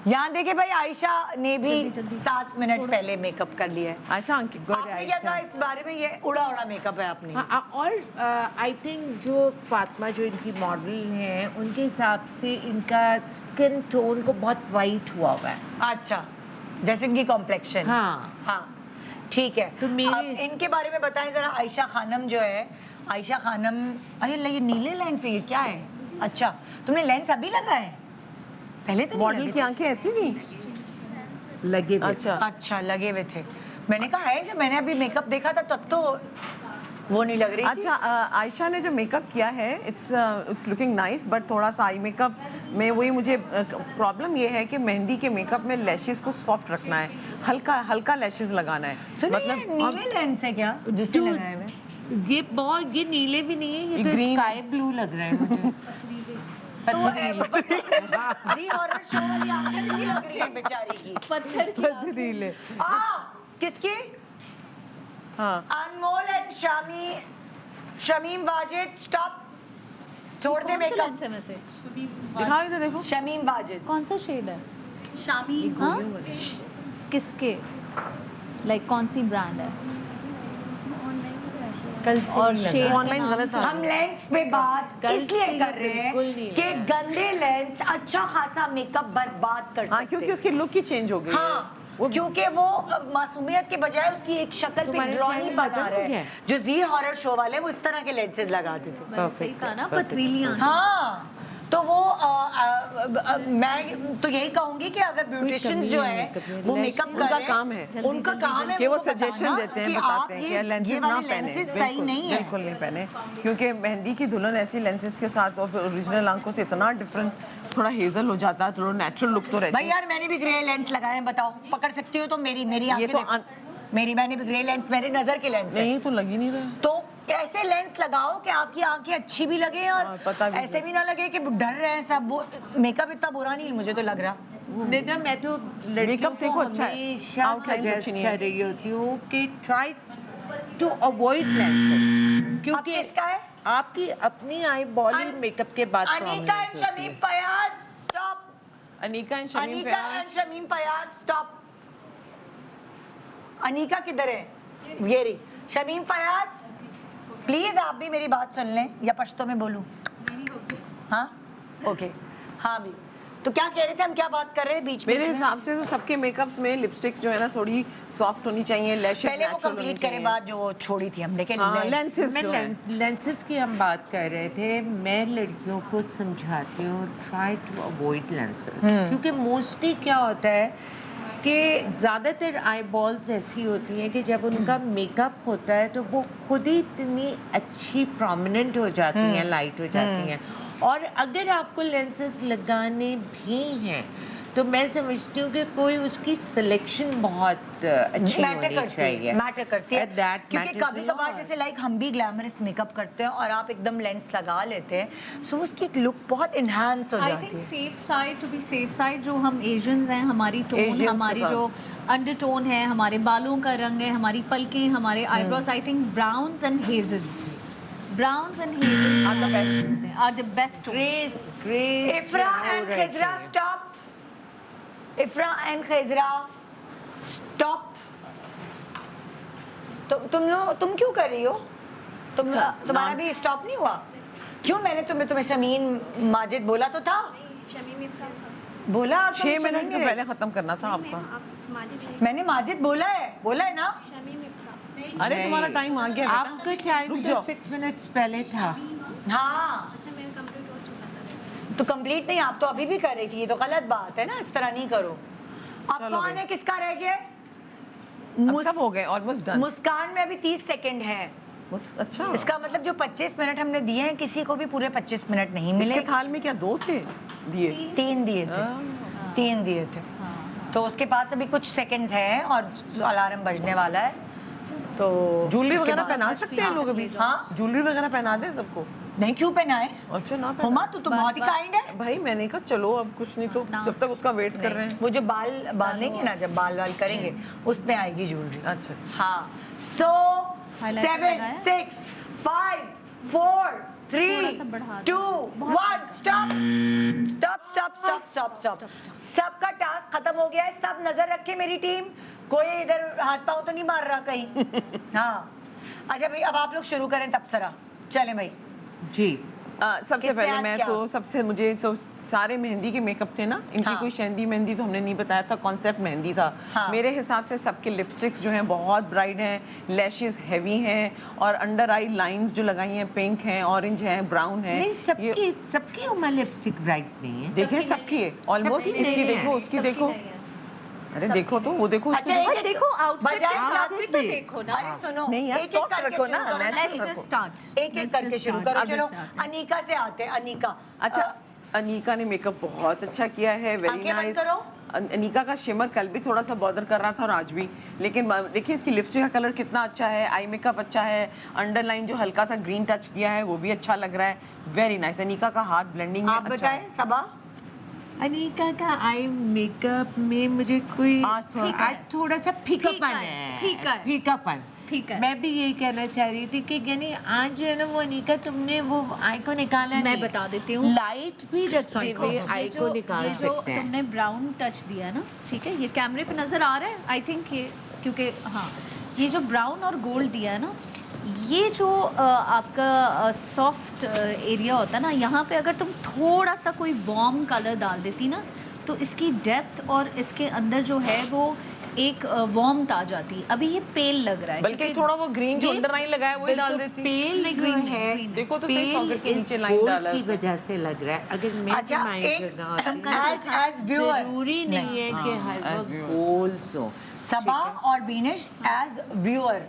यहाँ देखिए भाई, आयशा ने भी 7 मिनट पहले मेकअप कर लिया है। आयशा आपने क्या कहा इस बारे में? ये उड़ा उड़ा मेकअप है आपने। और आई थिंक जो फातिमा जो इनकी मॉडल हैं उनके हिसाब से इनका स्किन टोन को बहुत वाइट हुआ है। अच्छा, जैसे इनकी कॉम्प्लेक्शन। हाँ ठीक है। तो अब इनके बारे में बताएं जरा। आयशा खानम जो है, आयशा खानम, अरे ये नीले लेंस है, ये क्या है? अच्छा, तुमने लेंस अभी लगा है? पहले तो मॉडल की आंखें ऐसी थी लगे हुए। अच्छा लगे हुए थे। मैंने कहा है, जब मैंने अभी मेकअप देखा था तब तो वो नहीं लग रही थी। अच्छा, आयशा ने जो मेकअप किया है इट्स लुकिंग नाइस, बट थोड़ा सा आई मेकअप में वही मुझे प्रॉब्लम ये है कि मेहंदी के मेकअप में लैशेस को सॉफ्ट रखना है, हल्का हल्का लैशेस लगाना है। मतलब नीले लेंस है क्या जिसने लगाए हुए? ये नीले भी नहीं है, ये तो ग्रीन स्काई ब्लू लग रहा है मुझे। तो जी हॉरर शो वाली आंखें नहीं लग रही है बेचारी की। पत्थर की पथरीले। किसकी? हाँ, अनमोल एंड शमीम वाजिद, स्टॉप, छोड़ दे कौन सा मेकअप। लेंस है में से? दिखाओ इधर देखो। शमीम वाजिद कौन सा शेड है? शामी। हाँ, किसके, लाइक कौन सी ब्रांड है? कल से और नहीं लगा। शेड ऑनलाइन गलत आ हम लेंस पे बात कल इसलिए से कर रहे बिल्कुल हैं नहीं कि है। गंदे लेंस अच्छा खासा मेकअप बर्बाद कर सकते हाँ, क्योंकि उसकी लुक ही चेंज हो गई है। हाँ, क्योंकि वो मासूमियत के बजाय उसकी एक शक्ल पे तुम्हारे ड्रॉइंग चैनल बना बदल रहे गया हैं। जो जी हॉरर शो वाले वो इस तरह के लेंसेज लगाते थे। मैंने सही कहा ना, पथरीली आंखें। हाँ, तो वो मैं तो यही कहूंगी कि अगर ब्यूटिशियंस जो है वो मेकअप कर उनका रहे हैं, काम है। उनका काम है कि वो उनको सजेशन बताना देते हैं, कि बताते आप हैं कि ये लेंसेज ना वाले पहने। lenses सही नहीं है। बिल्कुल नहीं पहने, क्योंकि मेहंदी की दुल्हन ऐसी लेंसेज के साथ और ओरिजिनल आंखों से इतना डिफरेंट, थोड़ा हेजल हो जाता है, थोड़ा नेचुरल लुक तो रहती भाई है। यार, मैंने भी ग्रे लेंस लगाए हैं, बताओ पकड़ सकती हो तो मेरी आंखें तो देखो। मैंने भी ग्रे लेंस, मेरे नजर के लेंस है। नहीं तो लग ही नहीं रहा। तो ऐसे लेंस लगाओ कि आपकी आंखें अच्छी भी लगे और पता भी ऐसे भी ना लगे कि डर रहे हैं सब। वो मेकअप इतना बुरा नहीं मुझे तो लग रहा। निदा, मैं तो लड़कियों मेकअप देखो को अच्छा है, हमेशा outlines सजेस्ट अच्छी नहीं है। कर रही होती हूँ कि ट्राई टू अवॉइड लेंसेज, क्योंकि किसका है? आपकी अपनी आई बॉडी मेकअप के बाद अनिका एंड prominent होती शमीम है। Fayaz, stop. Anika and Shamim Anika Fayaz. And Shamim Fayaz, stop. Anika किधर है? ये रही शमीम फयाज। प्लीज आप भी मेरी बात सुन लें, या पश्तो में बोलूं? हाँ, ओके। हाँ भी, तो क्या कह रहे थे हम? क्या बात कर रहे हैं बीच में? मेरे हिसाब से तो सबके मेकअप्स में लिपस्टिक्स जो है ना थोड़ी सॉफ्ट होनी चाहिए, लैशेस पहले वो नेचुरल होनी कंप्लीट करे चाहिए। बात जो वो छोड़ी थी हमने के हाँ, लेंस। लेंसेज जो है। लेंसेज की हम बात कर रहे थे। मैं लड़कियों को समझाती हूँ ट्राई टू अवॉइड लेंसेज, क्योंकि मोस्टली क्या होता है कि ज़्यादातर आई बॉल्स ऐसी होती हैं कि जब उनका मेकअप होता है तो वो खुद ही इतनी अच्छी प्रोमिनेंट हो जाती हैं, लाइट हो जाती हैं। और अगर आपको लेंसेज लगाने भी हैं तो मैं समझती हूँ कि कोई उसकी सिलेक्शन बहुत अच्छी होनी चाहिए। मैटर करती है, That क्योंकि matters a कभी कभार lot. जैसे लाइक हम भी ग्लैमरस मेकअप करते हैं और आप एकदम लेंस लगा लेते हैं, सो उसकी एक लुक बहुत इन्हांस हो आई जाती थिंक है। Safe side, to be safe side, जो हम एशियंस हैं, हमारी टोन, Asians के हमारी साथ। जो अंडरटोन है, हमारे बालों का रंग है, हमारी पलकें, हमारे eyebrows, I think browns and hazels are the best tones. Grace Ifra and Khizra, stop. Ifra and Khizra, stop. तुम क्यों कर रही हो? तुम्हारा भी स्टॉप नहीं हुआ क्यों? मैंने तुम्हें शमीम माजिद बोला तो था। बोला और तुम 6 सुन मिनट नहीं के रहे। पहले खत्म करना था आपका। मैंने माजिद बोला है ना? अरे तुम्हारा टाइम आ गया बेटा। आपका टाइम रुक तो जाओ। 6 मिनट्स पहले था। हाँ, तो कंप्लीट नहीं, आप तो अभी भी कर रही थी। ये तो गलत बात है ना, इस तरह नहीं करो। अब चलो कौन भाई। है, किसका रह गया? अब सब हो गए, ऑलमोस्ट डन। मुस्कान में अभी 30 सेकंड है। अच्छा, इसका मतलब जो 25 मिनट हमने दिए हैं, किसी को भी पूरे 25 मिनट नहीं मिले। इसके थाल में क्या 2 थे दिए? 3 दिए थे, 3 दिए थे। तो उसके पास अभी कुछ सेकंड्स हैं और अलार्म बजने वाला है। तो ज्वेलरी उसके वगैरह बाद- पहना सकते हैं लोग अभी? हाँ, ज्वेलरी वगैरह पहना दे सबको? नहीं, क्यों पहनाए? अच्छा, ना हुमा, पहना। तू तो बहुत ही काइंड है। भाई मैंने कहा चलो अब कुछ नहीं तो जब तक उसका वेट कर रहे हैं। वो जो बाल बांधेंगे ना, जब बाल करेंगे उसमें आएगी ज्वेलरी। अच्छा। हाँ, सो Highlighter 7 लगाया? 6 5 4 थोड़ा 3 सा बढ़ा 2 दो। 1 स्टॉप। सबका टास्क खत्म हो गया है, सब नजर रखे मेरी टीम, कोई इधर हाथ पाँव तो नहीं मार रहा कहीं। हाँ अच्छा भाई, अब आप लोग शुरू करें तबसरा, चलें भाई। जी सबसे किसने पहले आज मैं क्या? तो सबसे मुझे सारे मेहंदी के मेकअप थे ना, इनकी हाँ। कोई शहदी मेहंदी तो हमने नहीं बताया था, कॉन्सेप्ट मेहंदी था। हाँ। मेरे हिसाब से सबके लिपस्टिक्स जो हैं बहुत ब्राइट हैं, लैशेस हैवी हैं और अंडर आई लाइंस जो लगाई हैं पिंक हैं, ऑरेंज हैं, ब्राउन हैं। नहीं, सबकी उमा लिपस्टिक ब्राइट नहीं है। देखें सबकी सबकी है ऑलमोस्ट, सबकी इसकी नहीं है। देखो, उसकी सबकी देखो, नहीं है। अरे देखो तो वो देखो उसकी अच्छा, देखो। बट देखो आउटफिट के बजाय साथ भी तो outfit देखो ना। अरे सुनो, नहीं यार, एक-एक soft करके रखो शुरू ना, करो। let's लेट्स रखो। Just start. एक-एक करके शुरू करो। चलो अनीका से आते हैं। अनीका, अच्छा, अनीका ने मेकअप बहुत अच्छा किया है, वेरी आंखें बंद नाइस। करो। अनीका का शिमर कल भी थोड़ा सा बॉदर कर रहा था और आज भी, लेकिन देखिए इसकी लिपस्टिक का कलर कितना अच्छा है, आई मेकअप अच्छा है, अंडरलाइन जो हल्का सा ग्रीन टच दिया है वो भी अच्छा लग रहा है, वेरी नाइस। अनीका का हाथ ब्लेंडिंग में आप अच्छा है। बताएं सबा। अनीका का आई मेकअप में मुझे कोई आज थोड़ा सा फीकापन फीका है, है। फीकापन। ठीक है। मैं भी यही कहना चाह रही थी कि यानी आज जो है ना वो अनीका तुमने वो आई को निकाला मैं नहीं। बता देती हूँ। लाइट भी रखते हुए आई को निकाल ये जो सकते हैं। तुमने ब्राउन टच दिया है ना, ठीक है, ये कैमरे पे नजर आ रहा है आई थिंक, ये क्योंकि हाँ, ये जो ब्राउन और गोल्ड दिया है ना, ये जो आपका सॉफ्ट एरिया होता है ना, यहाँ पे अगर तुम थोड़ा सा कोई वार्म कलर डाल देती ना, तो इसकी डेप्थ और इसके अंदर जो है वो एक वार्म आ जाती। अभी ये पेल लग रहा है, बल्कि क्योंकि थोड़ा वो ग्रीन जो ये अंडरलाइन लगाया वही डाल देती। पेल नहीं, जो green है, green देखो तो सही, सॉकेट के नीचे इस लाइन गोल्ड डाला है की उसने। वजह से लग रहा है। अगर मैं अच्छा, तुम्हारी एक जगह होती as viewer जरूरी नहीं है कि हाँ, हर as वक्त viewer। गोल्ड हो। सबा और बीनिश एज व्यूअर,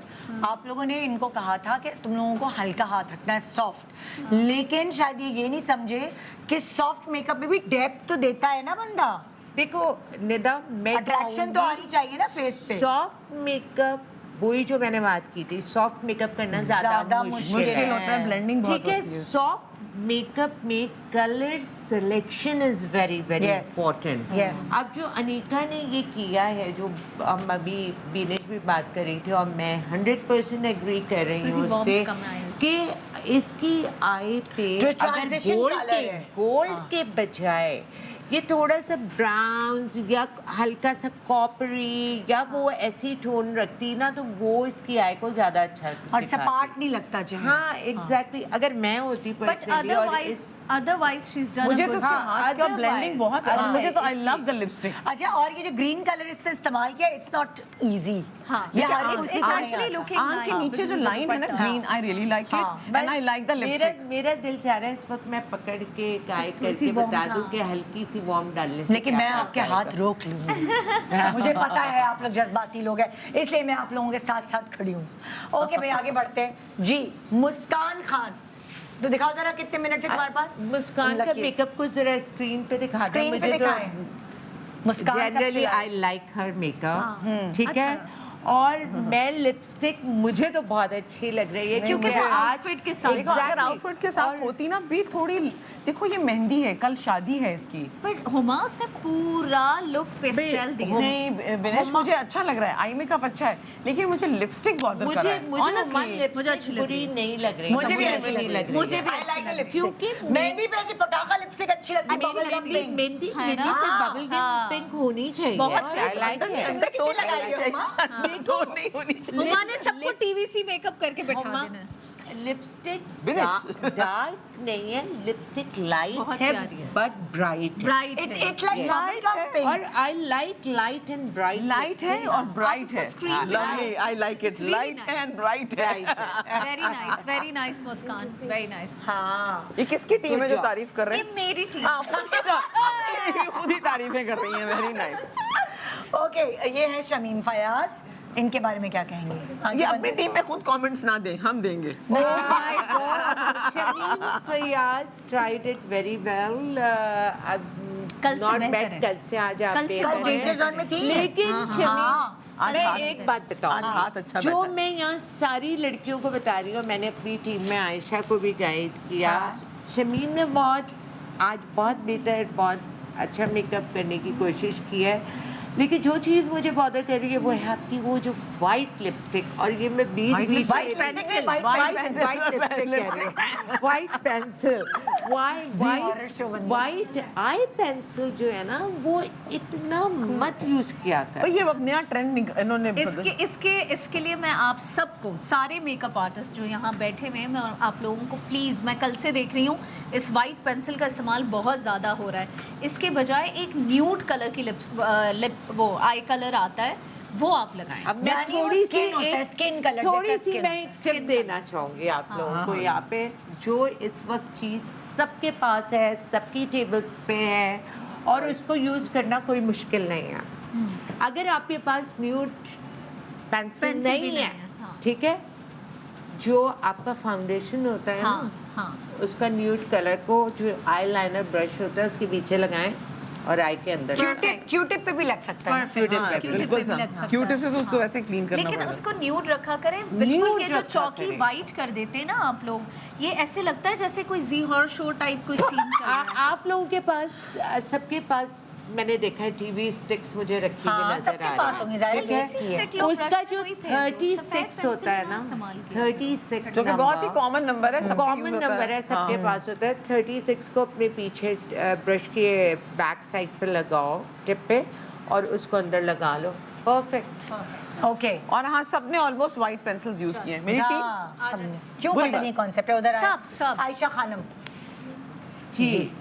आप लोगों ने इनको कहा था कि तुम लोगों को हल्का हाथ रखना है, सॉफ्ट, लेकिन शायद ये नहीं समझे कि सॉफ्ट मेकअप में भी डेप्थ तो देता है ना बंदा। देखो निदा, मैं अट्रैक्शन तो आ रही चाहिए ना फेस पे। सॉफ्ट मेकअप, वही जो मैंने बात की थी, सॉफ्ट मेकअप करना ज्यादा ज्यादा मुश्किल मुश्किल है। होता है, ब्लेंडिंग बहुत ठीक है। होती है। सॉफ्ट मेकअप में colour selection is very very Yes. Important. Yes. अब जो अनीका ने ये किया है, जो हम अभी बीनेश भी बात कर रही थी और मैं 100% एग्री कर रही हूँ थोड़ी सी उससे warmth कम है कि इसकी आई पे जो अगर transition गोल्ड colour के है। गोल्ड के बजाय ये थोड़ा सा ब्राउन या हल्का सा कॉपरी या वो ऐसी टोन रखती ना, तो वो इसकी आई को ज्यादा अच्छा और दिखाती। सपाट नहीं लगता चाहिए। हाँ एग्जैक्टली। अगर मैं होती बट पर्सनली और अदरवाइज शी इज डन मुझे तो उसके हाँ, हाथ का otherwise, ब्लेंडिंग बहुत, और मुझे तो आई लव द लिपस्टिक। अच्छा, और ये जो ग्रीन कलर इसने इस्तेमाल किया, इट्स नॉट इजी। हाँ, ये देखिए, हर आंख- किसी it's को actually नहीं आता। looking आंख के nice नीचे जो with लाइन है ना dupatta. Green, I really like हाँ, it and I like the lipstick. मेरा दिल चाह रहा है इस वक्त मैं पकड़ के गाय थोड़ी सी करके बता warm, दूं हाँ। कि हल्की सी वार्म डालने से लेकिन क्या मैं फर्क आपके आएगा। हाथ रोक लूंगी। मुझे पता है आप लोग जज्बाती लोग हैं, इसलिए मैं आप लोगों के साथ साथ खड़ी हूँ। ओके भाई, आगे बढ़ते हैं जी। मुस्कान खान, तो दिखाओ जरा कितने मिनट थे तुम्हारे पास। मुस्कान का लकीर। मेकअप को जरा स्क्रीन पे दिखा दो स्क्रीन पे मुझे। तो दिखाएं। मुस्कान जनरली सबसे आई लाइक हर मेकअप, ठीक अच्छा। है। और मैं लिपस्टिक मुझे तो बहुत अच्छी लग रही है क्योंकि क्योंकि वो आज outfit के साथ- देखो, अगर Exactly. आउटफिट के साथ होती ना भी थोड़ी, देखो ये मेहंदी है, कल शादी है इसकी। बट हुमास ने पूरा लुक पेस्टल दिया। नहीं विनेश, मुझे अच्छा लग रहा है, आई मेकअप अच्छा है, लेकिन मुझे लिपस्टिक बहुत कर रहा मुझे है। मुझे Honestly, हुमायूं मुझे लिपस्टिक अच्छी लग बुरी रही है। नहीं लग रही। मुझे भी अच्छी नहीं लग रही मुझे है। भी I अच्छी like a लग lipstick। क्योंकि मेहंदी पे ऐसी पटाखा लिपस्टिक अच्छी लगती है, अच्छी bubble gum लगती है। pink। मेहंदी है मेहंदी ना? पे बबल गम हाँ। पिंक होनी चाहिए। बहुत I प्यारी like अंदर it। अंदर कितनी टोन लगाई लगानी है चाहिए, हुमा? अंदर टोन नहीं होनी चाहिए। हुमा ने सबको टीवीसी मेकअप करके बैठा हुमा, देना है। Lipstick Finish. डार्क नहीं है, लिपस्टिक लाइट बहुत है प्यारी है। बट ब्राइट है। ब्राइट It's है। it's like Yes. bubble gum pink। और I like light and bright. Light है और ब्राइट है। screen पे lovely, I like it, It's really light है nice. एंड ब्राइट है। वेरी नाइस मुस्कान, वेरी नाइस। हाँ, ये किसकी टीम है जो job. तारीफ कर रहे ये हैं? मेरी टीम। हाँ, खुद ही तारीफें कर रही हैं, वेरी नाइस। ओके, ये है शमीम फयाज, इनके बारे में क्या कहेंगे? आगे ये बढ़ते अपनी टीम में खुद कमेंट्स ना दें, हम देंगे। Shamim Fayaz tried it very well. कल से Not बेहतर bad, है। कल से आज आप कल से देख कल रहे danger हैं। zone में थी। लेकिन हाँ। शमीम, आज मैं हाथ एक बात बताऊं, आज हाथ अच्छा जो बैठा है। मैं यहाँ सारी लड़कियों को बता रही हूँ, मैंने अपनी टीम में आयशा को भी गाइड किया। शमीम ने आज बहुत बेहतर, बहुत अच्छा मेकअप करने की कोशिश की है। लेकिन जो चीज़ मुझे बॉदर कर रही है वो है आपकी वो जो वाइट लिपस्टिक, और ये मैं बीच White बीच White pencil, white pencil. White lipstick कह रही हूँ, वाइट पेंसिल, horror show बन गया। वाइट आई पेंसिल जो है ना वो इतना मत यूज किया पर कर। ये अब नया ट्रेंड इन्होंने इसके लिए मैं आप सबको, सारे मेकअप आर्टिस्ट जो यहाँ बैठे हुए हैं, मैं आप लोगों को प्लीज़, मैं कल से देख रही हूँ इस वाइट पेंसिल का इस्तेमाल बहुत ज़्यादा हो रहा है। इसके बजाय एक न्यूड कलर की लिप वो आई कलर आता है, वो आप लगाएं। अब मैं यानी वो थोड़ी सी skin होता है, skin color, थोड़ी जैसा सी skin। मैं एक टिप Skin देना चाहूँगी आप लोगों को यहाँ पे, जो इस वक्त चीज़ सबके पास है, सबकी टेबल्स पे है, और उसको यूज़ करना कोई मुश्किल नहीं है। अगर आपके पास न्यूड पेंसिल Pencil भी नहीं नहीं है, है, हाँ। ठीक है, जो आपका फाउंडेशन होता है हाँ ना, हाँ, उसका न्यूड कलर को जो आई लाइनर ब्रश होता है उसके पीछे लगाएं और आई के अंदर क्यूटिप पे भी लग सकता है। परफेक्ट, Q-tip क्यूटिप पे भी लग सकता है। क्यूटिप से तो उसको वैसे क्लीन करना लेकिन पड़ेगा। उसको न्यूड रखा करें बिल्कुल। Nude ये जो रखा चौकी करें। वाइट कर देते हैं ना आप लोग, ये ऐसे लगता है जैसे कोई जी हॉर शो टाइप कोई सीन चल रहा है। आप लोगों के पास, सबके पास मैंने देखा है टीवी स्टिक्स मुझे रखी हुई हाँ, नजर सबके आ पास रही होंगी, है, जाहिर ठीक है। है? देसी stick लोग उसका brush जो में वही फेंकते हैं। सफेद 36 होता है ना, पेंसिल इस्तेमाल किया। 36 जो कि बहुत ही कॉमन नंबर है, सबके कॉमन use होता नंबर है, सबके हाँ। पास होता है। 36 को अपने पीछे ब्रश के बैक साइड पे लगाओ, टिप पे, और उसको अंदर लगा लो, परफेक्ट। ओके। और हाँ, सबने ऑलमोस्ट व्हाइट पेंसिल्स यूज किए हैं। मेरी टीम हाँ, सबने। क्यों बुरी पता बात। नहीं कॉन्सेप्ट है उधर। सब। आयशा खानम, जी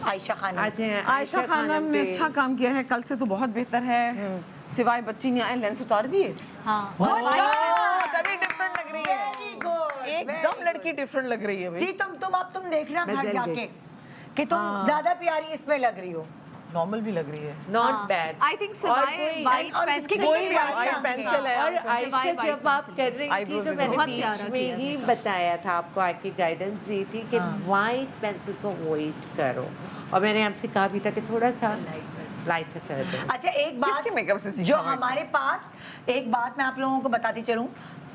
आयशा खानम। आज हैं आयशा खानम ने पे। अच्छा काम किया है, कल से तो बहुत बेहतर है। सिवाय बच्ची नहीं आए, लेंस उतार दिए। हाँ, तभी डिफरेंट लग रही है, Very good, एकदम लड़की डिफरेंट लग रही है भाई। दी तुम देखना मैं घर जल्दी। जाके कि तुम ज्यादा प्यारी इसमें लग रही हो। नॉर्मल भी लग रही है। Not bad. आई थिंक सिवाय वाइट और इसकी पेंसिल कोई बात व्हाइट नहीं। पेंसिल है और आयशा white जब आप कर रही थी Eyebrows तो भी मैंने बहुत बीच प्यारा में किया ही बताया था आपको, आके गाइडेंस दी थी कि वाइट पेंसिल को अवॉइड करो, और मैंने आपसे कहा भी था कि थोड़ा सा लाइटर कर दो। अच्छा एक बात किसके makeup से सीखा जो है? हमारे पास, एक बात मैं आप लोगों को बताती चलूं,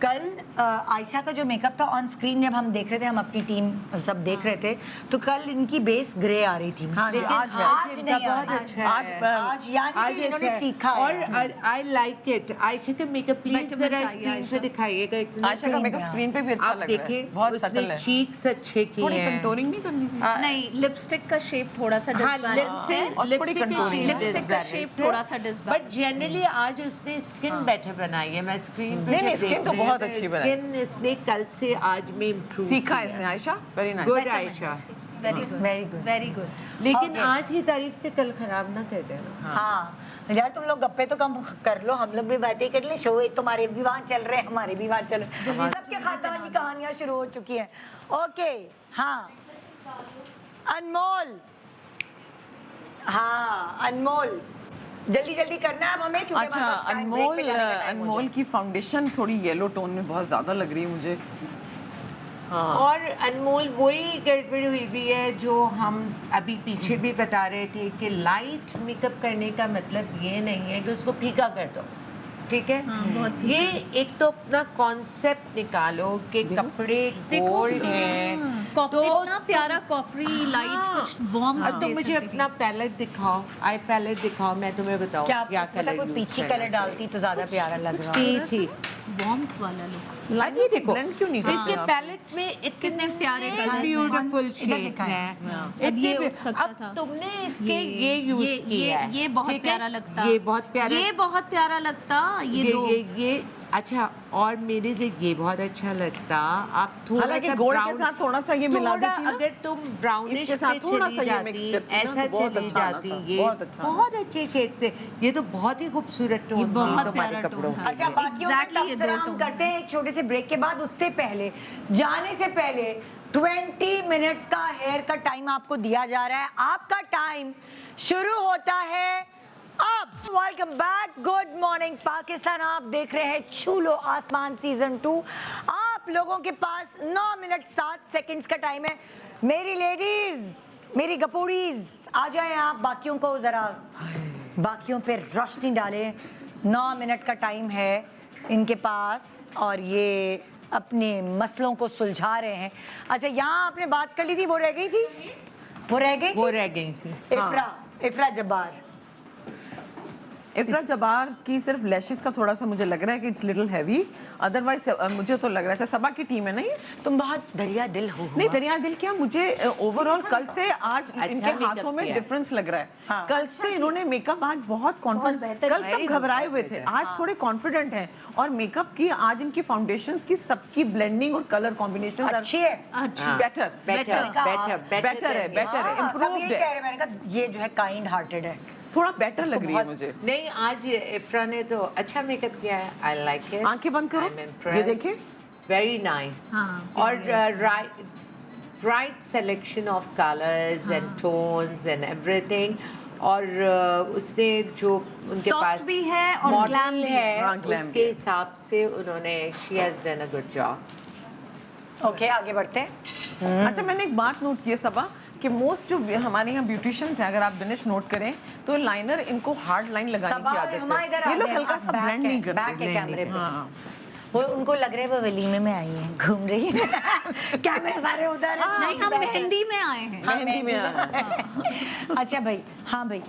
कल आयशा का जो मेकअप था ऑन स्क्रीन जब हम देख रहे थे, हम अपनी टीम सब देख रहे थे, तो कल इनकी बेस ग्रे आ रही थी। हाँ जी, लेकिन आज है। आज इनका नहीं आ बहुत रही। अच्छा है। आज यानी कि इन्होंने सीखा है। और आई लाइक इट। आयशा का मेकअप प्लीज Vitamin जरा चाहिए स्क्रीन पे आयशा। दिखाइएगा एक मिनट। आयशा का मेकअप स्क्रीन पे भी अच्छा आप लग रहा है, देखिए, बहुत उसने सटल है। चीक्स अच्छे किए थोड़ी हैं। कंटूरिंग नहीं करनी थी। नहीं, लिपस्टिक का शेप थोड़ा सा हाँ, डिसबैलेंस है। और थोड़ी contouring। Lipstick का shape थोड़ा सा disbalance बट जनरली आज उसने स्किन बेटर बनाई है। मैं स्क्रीन पे नहीं, नहीं, जब skin देख तो रही हूँ, बहुत अच्छी बनाई। स्किन इसने कल से आज में इम्प्रूव सीखा है इसने Ayesha, very nice. Good Ayesha. Very good, Very good. Very good. लेकिन Okay. आज की तारीफ से कल खराब ना कर देना। हाँ यार, तुम लोग गप्पे तो कम कर लो, हम लोग भी बातें कर ले। शो तुम्हारे भी वहाँ चल रहे हैं, हमारे भी वहाँ चल रहे हैं, सबके खानदान की कहानियां शुरू हो चुकी हैं। ओके, हाँ अनमोल, हाँ अनमोल, जल्दी जल्दी करना है अब हमें, क्योंकि अच्छा, हमारे पास time break अनमोल पे जाने का time हो अनमोल की फाउंडेशन थोड़ी येलो टोन में बहुत ज्यादा लग रही है मुझे। हाँ, और अनमोल वही गड़बड़ हुई भी है जो हम अभी पीछे भी बता रहे थे कि लाइट मेकअप करने का मतलब ये नहीं है कि उसको फीका कर दो, ठीक है? बहुत ये एक तो अपना कॉन्सेप्ट निकालो कि कपड़े गोल्ड है, कॉपरी, तो इतना प्यारा कॉपरी लाइट हाँ। कुछ वार्म अब तो मुझे अपना पैलेट दिखाओ, आई पैलेट दिखाओ, मैं तुम्हें बताऊं क्या क्या मतलब कलर कोई पीछी कलर डालती तो ज्यादा प्यारा लग रहा है। जी वार्मथ वाला लुक। लाइट ये देखो, ब्लेंड क्यों नहीं करते इसके आप? पैलेट में कितने प्यारे colours हैं। ब्यूटीफुल इधर शेड्स दिखाएं। हैं। अब ये इतने उठ सकता अब था। तुमने इसके ये यूज किया है, ये बहुत ठीक है? प्यारा लगता। ये बहुत प्यारा, ये बहुत प्यारा लगता। ये दो ये अच्छा, और मेरे से ये बहुत अच्छा लगता। आप थोड़ा हालांकि सा गोल्ड के brown- साथ थोड़ा सा ये मिला थोड़ा देती ना, अगर तुम ब्राउनिश इसके साथ थोड़ा सा ये mix करती ना, ऐसा तो बहुत चली अच्छा आना जाती था, ये बहुत अच्छा। बहुत अच्छे शेड से। ये तो बहुत ही खूबसूरत टोन ये थी बहुत तुम्हारे प्यारा कपड़ों टोन की। था। अच्छा, बाकियों का Exactly ये दो तबसरा हम tones करते हैं एक छोटे से ब्रेक के बाद। उससे पहले, जाने से पहले 20 मिनट्स का हेयर का टाइम आपको दिया जा रहा है। आपका टाइम शुरू होता है अब। Welcome back, good morning Pakistan. आप देख रहे हैं छू लो आसमान सीजन 2। आप लोगों के पास 9 मिनट 7 सेकंड्स का टाइम है। मेरी लेडीज, मेरी गपोड़ीज, आ जाएं आप, बाकियों को जरा, बाकियों पे रोशनी डालें। 9 मिनट का टाइम है इनके पास और ये अपने मसलों को सुलझा रहे हैं। अच्छा, यहाँ आपने बात कर ली थी, वो रह गई थी, वो रह गई वो थी? रह गई थी। इफ्रा, इफ्रा जब्बार। इफ्रा जबार की सिर्फ लैशेस का थोड़ा सा मुझे लग रहा है कि इट्स लिटिल हैवी, अदरवाइज मुझे तो लग रहा है अच्छा सबा की टीम है नहीं। तुम बहुत दरिया दिल हो। नहीं दरिया दिल क्या, मुझे ओवरऑल कल से आज इनके makeup हाथों में किया। डिफरेंस लग रहा है। हाँ। कल से इन्होंने मेकअप आज बहुत कॉन्फिडेंट, बेहतर, कल सब very घबराए good हुए करते थे, हैं। आज थोड़े कॉन्फिडेंट हैं। और मेकअप की आज इनकी फाउंडेशंस की सबकी ब्लेंडिंग और कलर कॉम्बिनेशन अच्छी है। अच्छा बेटर बेटर बेटर है, बेटर है, हाँ, सब इम्प्रूव्ड ये कह है, रहे, मैंने कहा ये जो है काइंड हार्टेड है। थोड़ा बेटर लग रही है बहुत- मुझे। नहीं, आज इफ्रा ने तो अच्छा मेकअप किया है। I like it. आंखें बंद करो, ये देखें। Very nice. हाँ, और right selection of colours and tones and everything. और उसने जो उनके Soft पास भी है और model glam भी है, हाँ, glam उसके भी है। हिसाब से उन्होंने she has done a good job. Okay, आगे बढ़ते हैं। अच्छा मैंने एक बात नोट की है सबा कि मोस्ट जो हमारे यहाँ ब्यूटिशियंस हैं, अगर आप दिनेश नोट करें तो लाइनर इनको हार्ड लाइन लगाने सबा की और आदत हुमा है। इधर आ ये लोग गए, हल्का आप सा back ब्लेंड है, नहीं करते। back है कैमरे पे। हाँ। वो उनको लग रहा है वो वलीमे में आई हैं, घूम रही हैं। कैमरे सारे उधर हैं। नहीं, हम मेहंदी में आए हैं। मेहंदी में आना। अच्छा भाई, हाँ भाई,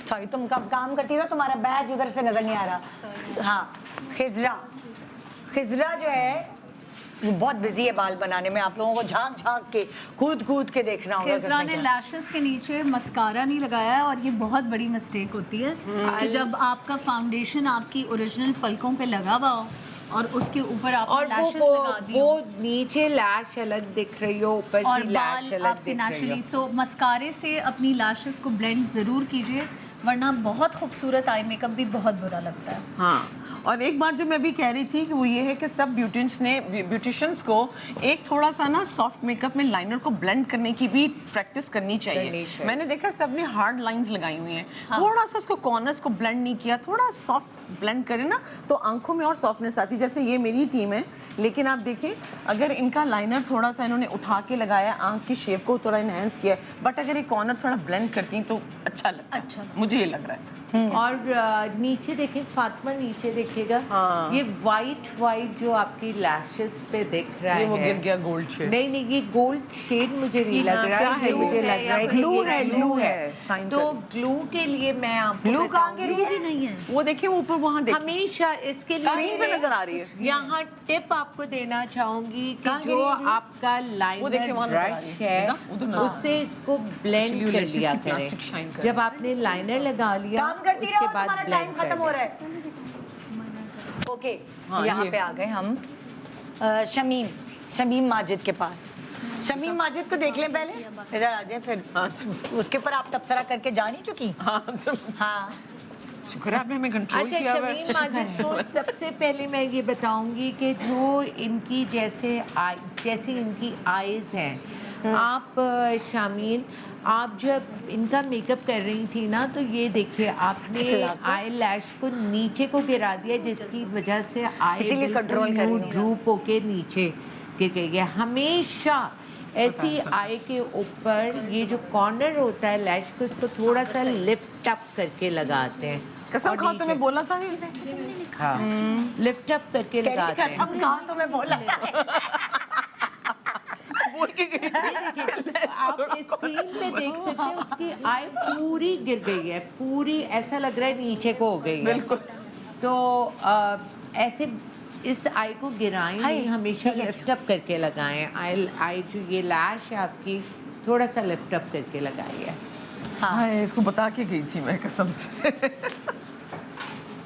सॉरी तुम कब काम करती रहो, तुम्हारा बैज उधर से नजर नहीं आ रहा। हाँ, खिजरा जो है वो बहुत बिजी है बाल बनाने में, आप लोगों को झांक झांक के कूद के देखना होगा। खिजरा किसने ने क्या। लैशेस के नीचे मस्कारा नहीं लगाया है और ये बहुत बड़ी मिस्टेक होती है कि जब आपका फाउंडेशन आपकी ओरिजिनल पलकों पे लगा हुआ हो और उसके ऊपर और आपने लैशेस लगा दी वो हो नीचे लैश अलग दिख रही हो, ऊपर और की बाल लैश अलग आपके दिख रही नेचुरली, हो। सो मस्कारे से अपनी लैशेस को ब्लेंड ज़रूर कीजिए, वरना बहुत खूबसूरत आई मेकअप भी बहुत बुरा लगता है। हाँ, और एक बात जो मैं अभी कह रही थी कि वो ये है कि सब ब्यूटिशियंस को एक थोड़ा सा ना सॉफ्ट मेकअप में लाइनर को ब्लेंड करने की भी प्रैक्टिस करनी चाहिए। मैंने देखा सबने हार्ड लाइंस लगाई हुई हैं, थोड़ा सा उसको कॉर्नर्स को ब्लेंड नहीं किया, थोड़ा सॉफ्ट ब्लेंड करें ना तो आंखों में और सॉफ्टनेस आती है। जैसे ये मेरी टीम है, लेकिन आप देखें अगर इनका लाइनर थोड़ा सा इन्होंने उठा के लगाया, आंख की शेप को थोड़ा इनहेंस किया, बट अगर ये कॉर्नर थोड़ा ब्लेंड करती तो अच्छा लगता है। अच्छा। मुझे ये लग रहा है। और नीचे देखें फातिमा, नीचे देखिएगा, हाँ। ये वाइट जो आपकी लैशेस पे दिख रहा ये है, वो गिर गया गोल्ड शेड। नहीं नहीं, ये गोल्ड शेड मुझे नहीं लग रहा क्या है, है ये मुझे ये? लग रहा है या कि ग्लू ये है, glue ग्लू है, शाइन तो कर। ग्लू के लिए मैं आपको ग्लू कहाँ गिर बताऊंगी, रही भी नहीं है। वो देखिए ऊपर वहाँ देखिए, हमेशा इसके स्क्रीन पे नजर आ रही है। यहाँ टिप आपको देना चाहूंगी कि कहाँ जो गिरी है? आपका वो देखिए लाइनर वहाँ नजर आ रही ब्रश है। है उधर नजर आ रही है। उससे इसको ब्लेंड Actually, वो कर lashes लिया की plastic shine करें। कर जब आपने लाइनर लगा लिया काम करती उसके रहो, बाद तुम्हारा टाइम ब्लेंड खत्म हो कर रहा है। ओके, हाँ, यहाँ ये। पे आ गए हम शमीम माजिद के पास। शमीम माजिद को देख लें पहले, इधर आ जाए, फिर हाँ, उसके ऊपर आप तबसरा करके जा नहीं चुकी। हाँ, हाँ, शुक्र है आपने हमें कंट्रोल अच्छा, किया हुआ है। शमीम माजिद को सबसे पहले मैं ये बताऊंगी कि जो इनकी जैसी इनकी आईज हैं, आप शामीन, आप जब इनका मेकअप कर रही थी ना, तो ये देखिए आपने आई लैश को नीचे को गिरा दिया, जिसकी वजह से आई इसीलिए control कर रही हूँ। ड्रूप होके नीचे गिर गई है। हमेशा ऐसी आई के ऊपर ये जो कॉर्नर होता है लैश को, उसको थोड़ा सा लिफ्ट अप करके लगाते हैं। कसम और खाओ नीचे- तुम्हें बोला था ये? हाँ, लिफ्ट अप करके लगाते हैं। कसम कहा तो मैं बोला। बोल के गई। आप स्क्रीन पे देख सकते हैं उसकी आई पूरी गिर गई है, पूरी ऐसा लग रहा है नीचे को हो गई है। बिल्कुल। तो ऐसे इस आई को गिराएं नहीं, हमेशा लिफ्ट अप करके लगाएं। आई जो ये लैश है आपकी, थोड़ा सा लिफ्ट अप करके लगाइए। हाँ, इसको बता के गई थी मैं कसम से।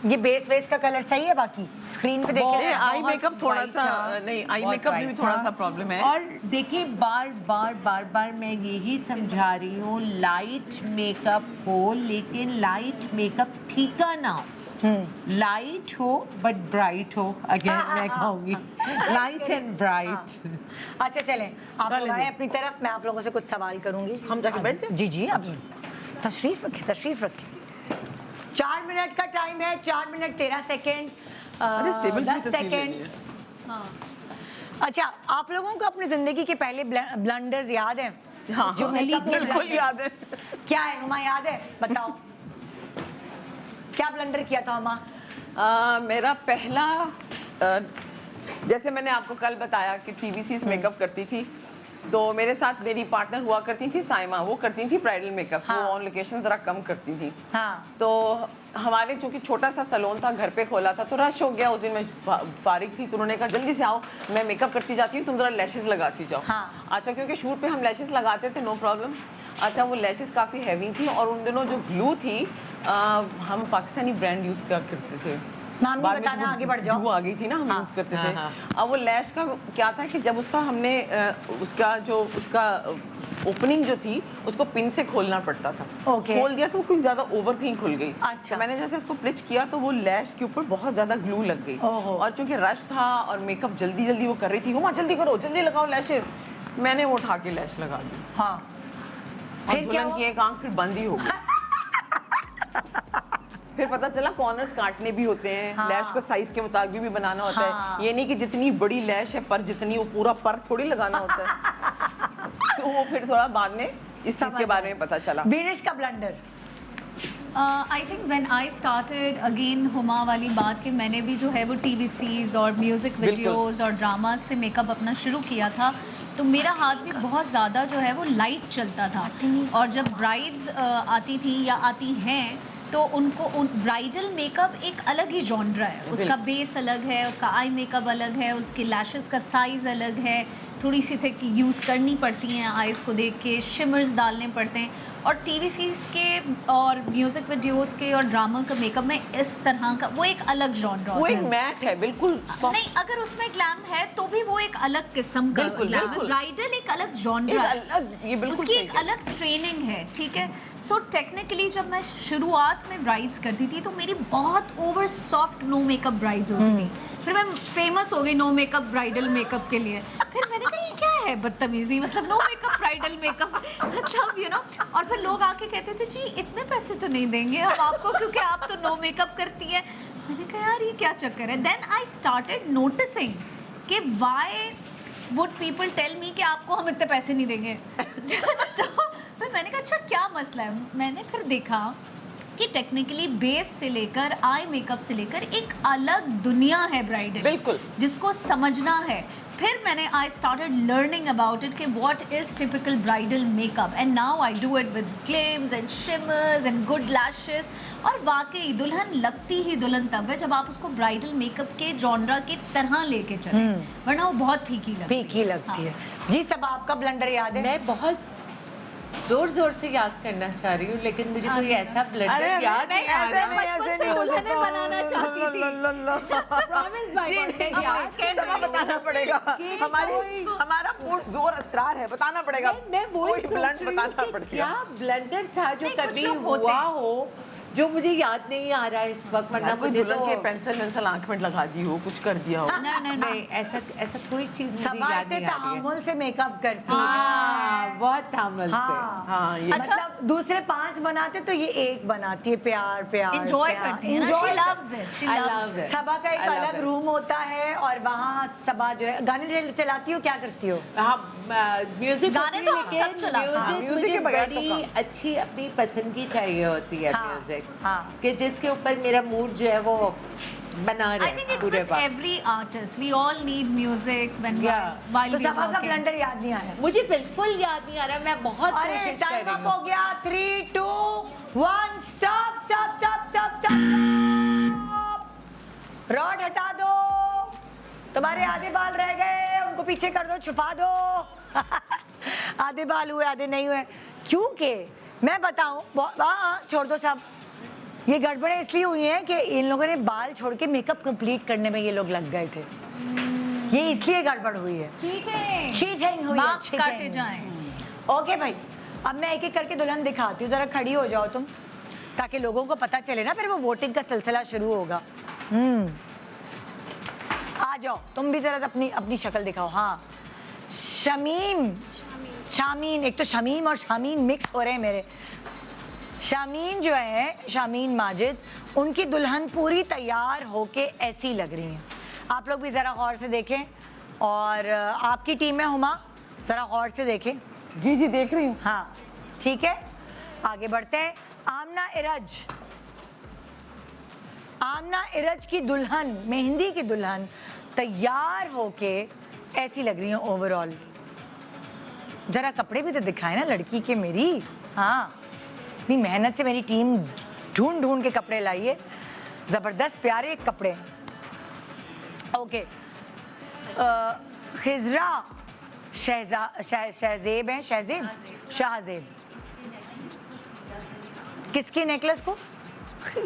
ये बेस का कलर सही है, बाकी स्क्रीन पे ये देखिए। आई मेकअप थोड़ा white सा था, नहीं, आई बहुत मेकअप में भी white थोड़ा था। सा प्रॉब्लम है। और देखिए बार मैं यही समझा रही हूँ, लाइट मेकअप हो लेकिन लाइट मेकअप फीका ना हो, लाइट हो बट ब्राइट हो। अगेन मैं कहूँगी लाइट एंड ब्राइट। अच्छा चलें, आप चलें लोग जी। आए अपनी तरफ, मैं आप लोगों से कुछ सवाल करूंगी। हम जाके बैठ जाएं? जी जी, आप तशरीफ रखें। 4 मिनट का टाइम है, 4 मिनट 13 सेकेंड, अरे स्टेबल 10 सेकेंड। हाँ, अच्छा, आप लोगों को अपनी जिंदगी के पहले ब्लंडर्स याद हैं? हाँ, जो मेकअप के बिल्कुल blunders- याद है। क्या है हुमा, याद है? बताओ क्या ब्लंडर किया था हुमा? मेरा पहला जैसे मैंने आपको कल बताया कि टीवीसी मेकअप करती थी, तो मेरे साथ मेरी पार्टनर हुआ करती थी साइमा, वो करती थी ब्राइडल मेकअप। हाँ। वो ऑन लोकेशन ज़रा कम करती थी। हाँ। तो हमारे चूँकि छोटा सा सैलून था, घर पे खोला था, तो रश हो गया। उस दिन मैं फारिग थी, तो उन्होंने कहा जल्दी से आओ, मैं मेकअप करती जाती हूँ, तुम ज़रा लैशेस लगाती जाओ। हाँ। अच्छा, क्योंकि शूट पे हम लैशेस लगाते थे, नो प्रॉब्लम। अच्छा, वो लैशेस काफ़ी हैवी थी, और उन दिनों जो ग्लू थी, हम पाकिस्तानी ब्रांड यूज़ करते थे। नाम नहीं बाद में बताना, तो आगे बढ़ जाओ। ग्लू आ गई थी ना, हम हाँ, यूज़ करते हाँ, थे। हाँ। अब वो लैश का क्या था कि जब उसका हमने उसका ओपनिंग जो थी, उसको पिन से खोलना पड़ता था। ओके। खोल दिया तो वो कुछ ज़्यादा ओवर कहीं खुल गई। अच्छा। तो मैंने जैसे उसको प्लिच किया तो वो लैश के ऊपर बहुत ज़्यादा ग्लू लग गई। ओहो। और चूंकि रश था और मेकअप जल्दी जल्दी वो कर रही थी, हुमा जल्दी करो, जल्दी लगाओ लैशेस, मैंने वो उठा के लैश लगा दी, हाँ। और फिर क्या दुल्हन हुआ? की एक आंख फिर बंद ही हो गई। फिर पता चला कॉर्नर्स काटने भी होते हैं। हाँ। लैश को साइज के मुताबिक भी बनाना होता हाँ। है। ये नहीं कि जितनी बड़ी लैश है पर जितनी वो पूरा पर थोड़ी लगाना होता है। तो वो फिर थोड़ा बाद में इस चीज के बारे में पता चला। बीनिश का blunder. I think when I started again, Huma वाली बात कि मैंने भी जो है वो टीवी सीरीज और म्यूज़िक बिल्कुल। वीडियोस और ड्रामा से मेकअप अपना शुरू किया था, तो मेरा हाथ भी बहुत ज़्यादा जो है वो लाइट चलता था। और जब ब्राइड्स आती थी या आती हैं, तो उनको ब्राइडल मेकअप एक अलग ही जॉनरा है। उसका बेस अलग है, उसका आई मेकअप अलग है, उसके लैशेस का साइज़ अलग है, थोड़ी सी थिक यूज़ करनी पड़ती हैं आइज़ को देख के, शिमर्स डालने पड़ते हैं। और टीवी सीरीज़ के और म्यूज़िक वीडियोस के और ड्रामा का मेकअप में इस तरह का वो एक अलग जॉनरा वो होता एक है। मैट है, बिल्कुल soft। नहीं, अगर उसमें ग्लैम है तो भी वो एक अलग किस्म का बिल्कुल, ग्लैम है। बिल्कुल। ब्राइडल एक अलग जॉनरा है, ये बिल्कुल उसकी सही एक है। अलग ट्रेनिंग है, ठीक है। सो टेक्निकली जब मैं शुरुआत में ब्राइड्स करती थी तो मेरी बहुत over soft no makeup brides होती थी। फिर मैं फेमस हो गई नो मेकअप ब्राइडल मेकअप के लिए। फिर मैंने कहा ये क्या है बदतमीजी, मतलब नो मेकअप ब्राइडल मेकअप, मतलब यू नो। और फिर लोग आके कहते थे जी इतने पैसे तो नहीं देंगे हम आपको, क्योंकि आप तो नो मेकअप करती है। मैंने कहा यार ये क्या चक्कर है। देन आई स्टार्टेड नोटिसिंग कि why would people tell me कि आपको हम इतने पैसे नहीं देंगे। तो फिर मैंने कहा अच्छा क्या मसला है। मैंने फिर देखा कि टेक्निकली बेस से लेकर आई मेकअप से लेकर एक अलग दुनिया है ब्राइडल, बिल्कुल। जिसको समझना है। फिर मैंने I started learning about it कि what is typical bridal makeup, and now I do it with glams and shimmers and good lashes. और वाकई दुल्हन लगती ही दुल्हन तब है जब आप उसको ब्राइडल मेकअप के जॉनरा की तरह लेके चलें, वरना वो बहुत फीकी लगती है। फीकी लगती है। जी सब आपका ब्लंडर याद है? मैं बहुत जोर जोर से याद करना चाह रही हूँ, लेकिन मुझे कोई ऐसा ब्लंडर अरे, याद नहीं आ मैं रहा। बचपन से दुल्हनें बनाना चाहती थी। Promise by God, मैं याद कैसे समा बताना पड़ेगा। हमारा पूर्ण जोर असरार है, बताना पड़ेगा। मैं वही कोई सोच ब्लंड रही बताना हूँ कि पड़ेगा। क्या ब्लंडर था जो नहीं, कुछ कभी लोग होते हुआ हैं। हो, जो मुझे याद नहीं आ रहा है इस वक्त, वरना कोई मुझे दुल्हन तो के पेंसिल आंख में लगा दी हो, कुछ कर दिया हो। नहीं नहीं, ऐसा कोई चीज मुझे सभा याद से नहीं आ रही है। तहामुल से मेकअप करती है। हाँ, बहुत तामल से। हाँ। हाँ, ये अच्छा। मतलब दूसरे 5 बनाते तो ये एक बनाती है। प्यार प्यार एंजॉय प्यार। करती है ना, Enjoy she loves it, she I loves love it. it. सबा का एक I love अलग it. रूम होता है, और वहाँ सबा जो है गाने चलाती हो, क्या करती हो? हाँ, म्यूजिक गाने होती तो है, हम लेकिन सब चलाते हैं। म्यूजिक म्यूजिक के मुझे बगैर तो बड़ी काम। अच्छी अपनी पसंद की चाहिए होती है हाँ, म्यूजिक, हाँ। कि जिसके ऊपर मेरा मूड जो है वो बना I रहे think it's पूरे with वक्त। every artist. We all need music when Yeah. while तो we are सबा का working. ब्लंडर याद नहीं आया? मुझे बिल्कुल याद नहीं आ रहा, मैं बहुत अरे कोशिश कर टाइम रही अप हूँ। हो गया। 3 2 1 stop stop stop stop stop. Rod हटा दो, तुम्हारे आधे बाल रह गए, उनको पीछे कर दो, छुपा दो। आधे बाल हुए, आधे नहीं हुए, क्योंकि मैं बताऊं, छोड़ दो सब। ये गड़बड़ें इसलिए हुई हैं कि इन लोगों ने बाल छोड़ के मेकअप कंप्लीट करने में ये लोग लग गए थे। ये इसलिए गड़बड़ हुई है। Cheating. चीटिंग हुई है, Marks काटे cheating। जाएं। ओके भाई, अब मैं एक एक करके दुल्हन दिखाती हूँ, जरा खड़ी हो जाओ तुम, ताकि लोगों को पता चले ना, फिर वो वोटिंग का सिलसिला शुरू होगा। आ जाओ तुम भी, जरा अपनी अपनी शक्ल दिखाओ। हाँ, शमीम, शामीन, एक तो शमीम और शामीन मिक्स हो रहे हैं मेरे। शामीन जो है, शामीन माजिद, उनकी दुल्हन पूरी तैयार होके ऐसी लग रही हैं। आप लोग भी ज़रा गौर से देखें, और आपकी टीम में हुमा ज़रा गौर से देखें। जी जी देख रही हूँ। हाँ ठीक है, आगे बढ़ते हैं। आमना इरज, आमना इरज की दुल्हन, मेहंदी की दुल्हन तैयार होके ऐसी लग रही है ओवरऑल। जरा कपड़े भी तो दिखाए ना लड़की के मेरी। हाँ, इतनी मेहनत से मेरी टीम ढूंढ ढूंढ के कपड़े लाई है, जबरदस्त प्यारे कपड़े हैं। ओके, खिजरा शहजेब है, शाहजेब किसके नेकलेस को?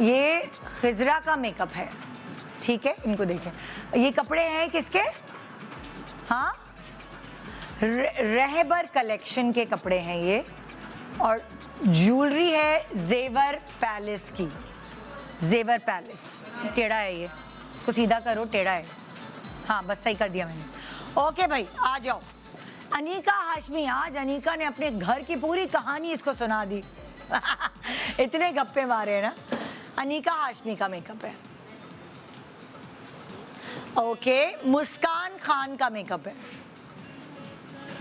ये खिजरा का मेकअप है, ठीक है। इनको देखें, ये कपड़े हैं किसके? हाँ, रहबर कलेक्शन के कपड़े हैं ये, और ज्वेलरी है जेवर पैलेस की। जेवर पैलेस टेढ़ा है ये, इसको सीधा करो, टेढ़ा है। हाँ बस सही कर दिया मैंने। ओके भाई, आ जाओ। अनीका हाशमी, आज अनीका ने अपने घर की पूरी कहानी इसको सुना दी। इतने गप्पे मारे हैं ना। अनीका हाशमी का मेकअप है। ओके, मुस्कान खान का मेकअप है।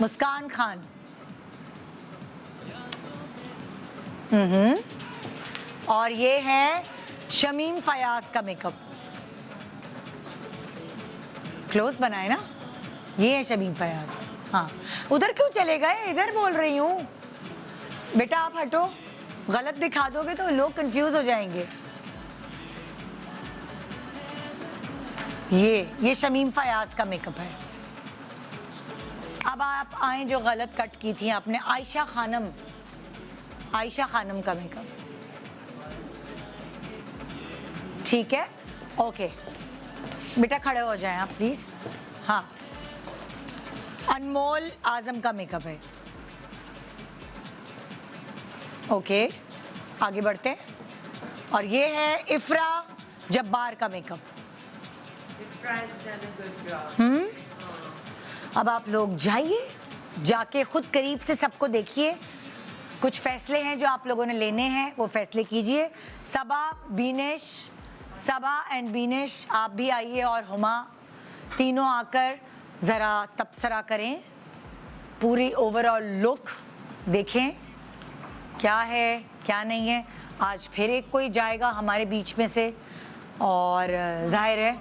मुस्कान खान, और ये है शमीम फयाज का मेकअप। क्लोज बनाए ना, ये है शमीम फयाज। हाँ, उधर क्यों चले गए? इधर बोल रही हूँ बेटा, आप हटो, गलत दिखा दोगे तो लोग कंफ्यूज हो जाएंगे। ये शमीम फयाज का मेकअप है। अब आप आए जो गलत कट की थी आपने, आयशा खानम का मेकअप, ठीक है। ओके बेटा, खड़े हो जाएं आप प्लीज। हाँ, अनमोल आजम का मेकअप है। ओके, आगे बढ़ते हैं। और ये है इफ्रा जब्बार का मेकअप। अब आप लोग जाइए, जाके खुद करीब से सबको देखिए। कुछ फैसले हैं जो आप लोगों ने लेने हैं, वो फैसले कीजिए। सबा एंड बीनेश, आप भी आइए, और हुमा, तीनों आकर ज़रा तबसरा करें, पूरी ओवरऑल लुक देखें, क्या है क्या नहीं है। आज फिर एक कोई जाएगा हमारे बीच में से, और जाहिर है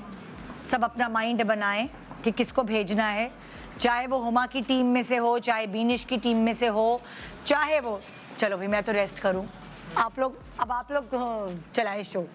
सब अपना माइंड बनाएं कि किसको भेजना है, चाहे वो हुमा की टीम में से हो, चाहे बीनिश की टीम में से हो, चाहे वो। चलो भाई, मैं तो रेस्ट करूं, आप लोग चलाएं शो।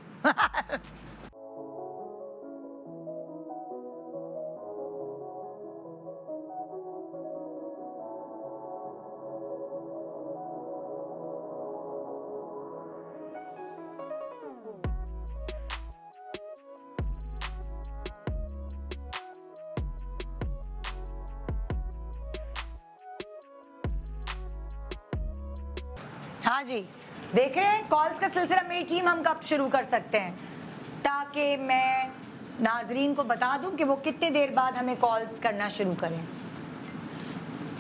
हाँ जी, देख रहे हैं कॉल्स का सिलसिला। मेरी टीम हम कब शुरू कर सकते हैं, ताकि मैं नाजरीन को बता दूं कि वो कितने देर बाद हमें कॉल्स करना शुरू करें।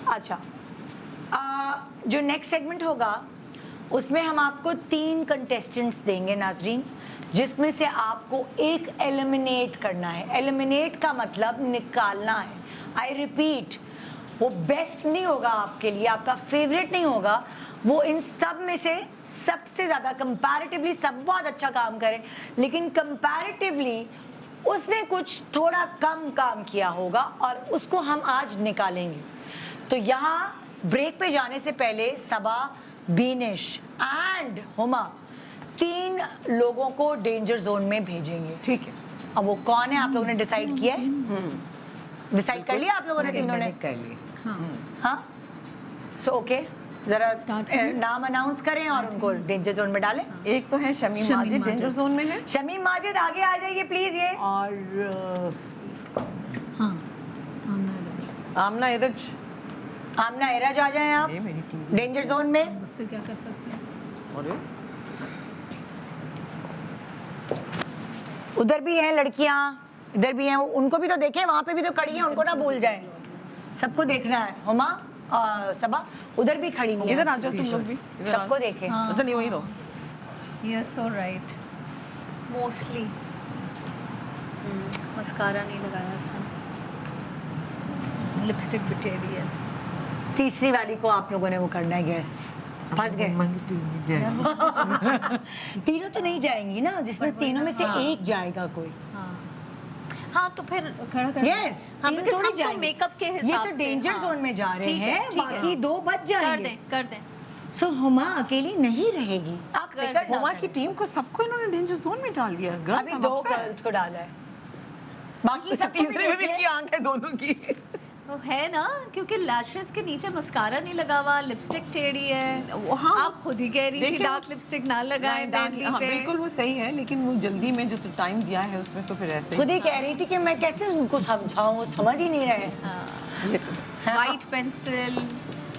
अच्छा, जो नेक्स्ट सेगमेंट होगा उसमें हम आपको 3 कंटेस्टेंट्स देंगे नाजरीन, जिसमें से आपको एक एलिमिनेट करना है। एलिमिनेट का मतलब निकालना है। आई रिपीट, वो बेस्ट नहीं होगा आपके लिए, आपका फेवरेट नहीं होगा, वो इन सब में से सबसे ज़्यादा कंपैरेटिवली सब बहुत अच्छा काम करे, लेकिन कंपैरेटिवली उसने कुछ थोड़ा कम काम किया होगा, और उसको हम आज निकालेंगे। तो यहाँ ब्रेक पे जाने से पहले सबा, बीनिश एंड हुमा 3 लोगों को डेंजर जोन में भेजेंगे, ठीक है। अब वो कौन है आप लोगों ने डिसाइड किया है? डिसाइड कर लिया आप लोगों ने? तीनों ने कर लिया। हाँ, सो ओके, जरा नाम अनाउंस करें और उनको डेंजर जोन में डालें। एक तो है शमीम माजिद, डेंजर जोन में है। शमीम माजिद आगे आ जाइए प्लीज। ये और हाँ, आमना इरज आ जाएं आप ये मेरी टीम। डेंजर जोन में। उससे क्या कर सकते हैं? और उधर भी हैं लड़कियां, इधर भी हैं, उनको भी तो देखें, वहां पे भी तो खड़ी हैं, उनको ना भूल जाएं, सबको देखना है। हुमा, सबा उधर भी खड़ी हैं, इधर आ जाओ तुम लोग भी, इधर आ। सबको देखें। हाँ। अच्छा नहीं, वही रहो। Yes, so right. Mostly. Mascara नहीं लगाया इसने, लिपस्टिक भी टेढ़ी है। तीसरी वाली को आप लोगों ने वो करना है, गैस फंस गए। तीनों तो नहीं जाएंगी ना, जिसमें तीनों में से एक जाएगा कोई। हाँ, हाँ तो फिर खड़ा कर यस हाँ बिकॉज़ हम तो मेकअप के हिसाब से ये तो डेंजर हाँ। जोन में जा रहे ठीक है, हैं, ठीक है। बाकी 2 बच कर जाएंगे। दें कर दें। सो हुमा अकेली नहीं रहेगी, आप कर फिक्र दें। ना हुमा करें। की टीम को सबको इन्होंने डेंजर जोन में डाल दिया। अभी 2 गर्ल्स को डाला है, बाकी सब तीसरे में भी इनकी आंख है दोनों की। वो है ना, क्योंकि लैशेस के नीचे मस्कारा नहीं लगा हुआ, लिपस्टिक टेढ़ी है। वो हाँ, आप खुद ही कह रही थी देखिए, डार्क लिपस्टिक ना लगाएं मेहंदी हाँ, पे। बिल्कुल वो सही है, लेकिन वो जल्दी में जो टाइम दिया है उसमें तो फिर ऐसे खुद ही कह रही थी कि मैं कैसे उनको समझाऊं, वो समझ ही नहीं रहे। ये तो वाइट पेंसिल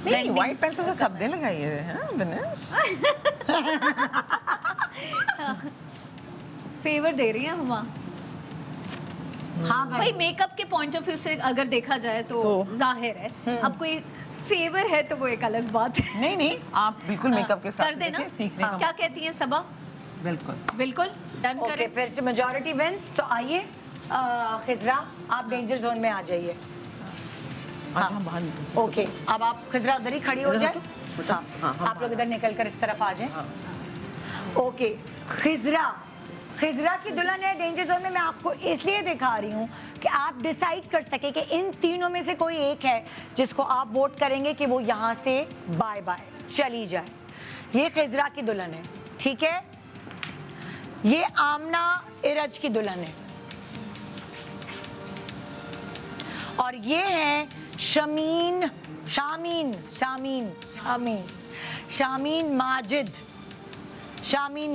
नहीं, व्हाइट पेंसिल तो सब दे लगाई है, हाँ बनेश। फेवर दे रही है हुमा। हाँ भाई मेकअप के पॉइंट ऑफ व्यू से अगर देखा जाए तो जाहिर है, अब कोई फेवर है तो वो एक अलग बात है। नहीं नहीं, आप बिल्कुल मेकअप के साथ कर देना। देखिए, सीखने का क्या कहती हैं सबा? बिल्कुल। बिल्कुल डन ओके, करें। फिर से मेजॉरिटी विंस। तो आइए खिजरा, आप डेंजर जोन में आ जाइए। आज हम बाहर निकलते हैं। ओके, अब आप खिजरा उधर ही खड़ी हो इधर जाए। तो? हाँ, हाँ, हम आप लोग इधर निकल कर इस तरफ आ जाएं। हाँ। ओके, खिजरा की दुल्हन है डेंजर जोन में। मैं आपको इसलिए दिखा रही हूँ कि आप डिसाइड कर सके कि इन तीनों में से कोई एक है जिसको आप वोट करेंगे कि वो यहाँ से बाय बाय चली जाए। ये खिजरा की दुल्हन है, ठीक है। ये आमना इरज की दुल्हन है, और ये है शामीन